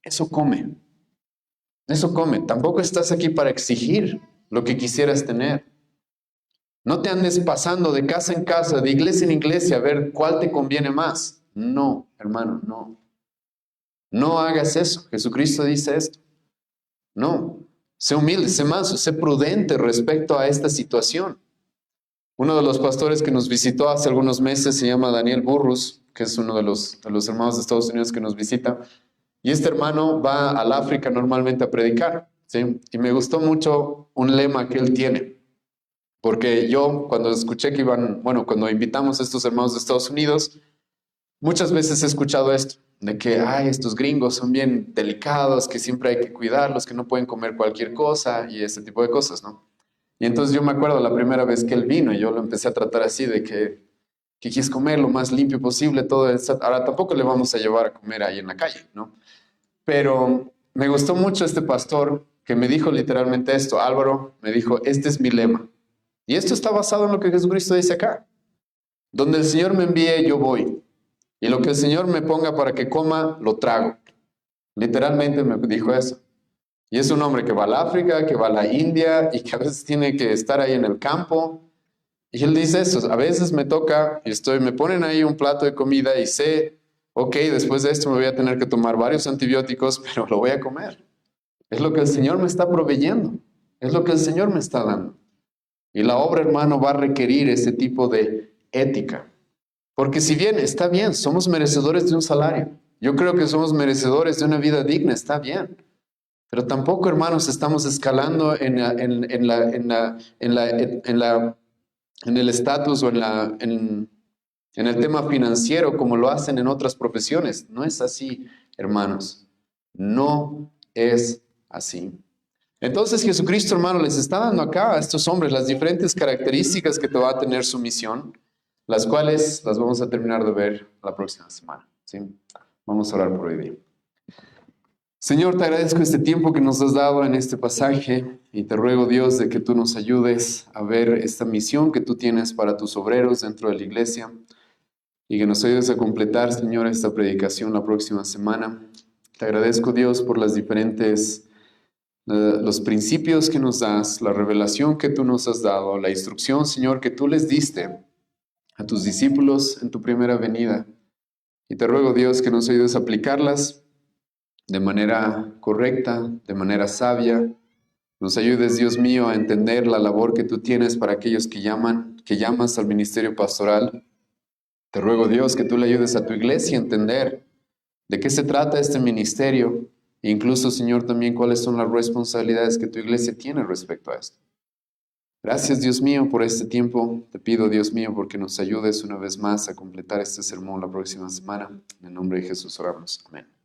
eso come. Eso come. Tampoco estás aquí para exigir lo que quisieras tener. No te andes pasando de casa en casa, de iglesia en iglesia, a ver cuál te conviene más. No, hermano, no. No hagas eso. Jesucristo dice esto. No. Sé humilde, sé manso, sé prudente respecto a esta situación. Uno de los pastores que nos visitó hace algunos meses se llama Daniel Burrus, que es uno de los hermanos de Estados Unidos que nos visita. Y este hermano va al África normalmente a predicar, ¿sí? Y me gustó mucho un lema que él tiene. Porque yo, cuando escuché que cuando invitamos a estos hermanos de Estados Unidos, muchas veces he escuchado esto, de que, estos gringos son bien delicados, que siempre hay que cuidarlos, que no pueden comer cualquier cosa y ese tipo de cosas, ¿no? Y entonces yo me acuerdo la primera vez que él vino y yo lo empecé a tratar así, de que quieres comer lo más limpio posible, todo eso. Ahora tampoco le vamos a llevar a comer ahí en la calle, ¿no? Pero me gustó mucho este pastor que me dijo literalmente esto. Álvaro me dijo, este es mi lema. Y esto está basado en lo que Jesucristo dice acá. Donde el Señor me envíe, yo voy. Y lo que el Señor me ponga para que coma, lo trago. Literalmente me dijo eso. Y es un hombre que va al África, que va a la India y que a veces tiene que estar ahí en el campo. Y él dice eso, a veces me toca, me ponen ahí un plato de comida y sé, ok, después de esto me voy a tener que tomar varios antibióticos, pero lo voy a comer. Es lo que el Señor me está proveyendo. Es lo que el Señor me está dando. Y la obra, hermano, va a requerir ese tipo de ética. Porque si bien está bien, somos merecedores de un salario. Yo creo que somos merecedores de una vida digna, está bien. Pero tampoco, hermanos, estamos escalando en el estatus o en el tema financiero como lo hacen en otras profesiones. No es así, hermanos. No es así. Entonces Jesucristo, hermano, les está dando acá a estos hombres las diferentes características que te va a tener su misión, las cuales las vamos a terminar de ver la próxima semana, ¿sí? Vamos a orar por hoy día. Señor, te agradezco este tiempo que nos has dado en este pasaje y te ruego, Dios, de que tú nos ayudes a ver esta misión que tú tienes para tus obreros dentro de la iglesia y que nos ayudes a completar, Señor, esta predicación la próxima semana. Te agradezco, Dios, por los principios que nos das, la revelación que tú nos has dado, la instrucción, Señor, que tú les diste a tus discípulos en tu primera venida. Y te ruego, Dios, que nos ayudes a aplicarlas de manera correcta, de manera sabia. Nos ayudes, Dios mío, a entender la labor que tú tienes para aquellos que llamas al ministerio pastoral. Te ruego, Dios, que tú le ayudes a tu iglesia a entender de qué se trata este ministerio e incluso, Señor, también cuáles son las responsabilidades que tu iglesia tiene respecto a esto. Gracias, Dios mío, por este tiempo. Te pido, Dios mío, porque nos ayudes una vez más a completar este sermón la próxima semana. En el nombre de Jesús oramos. Amén.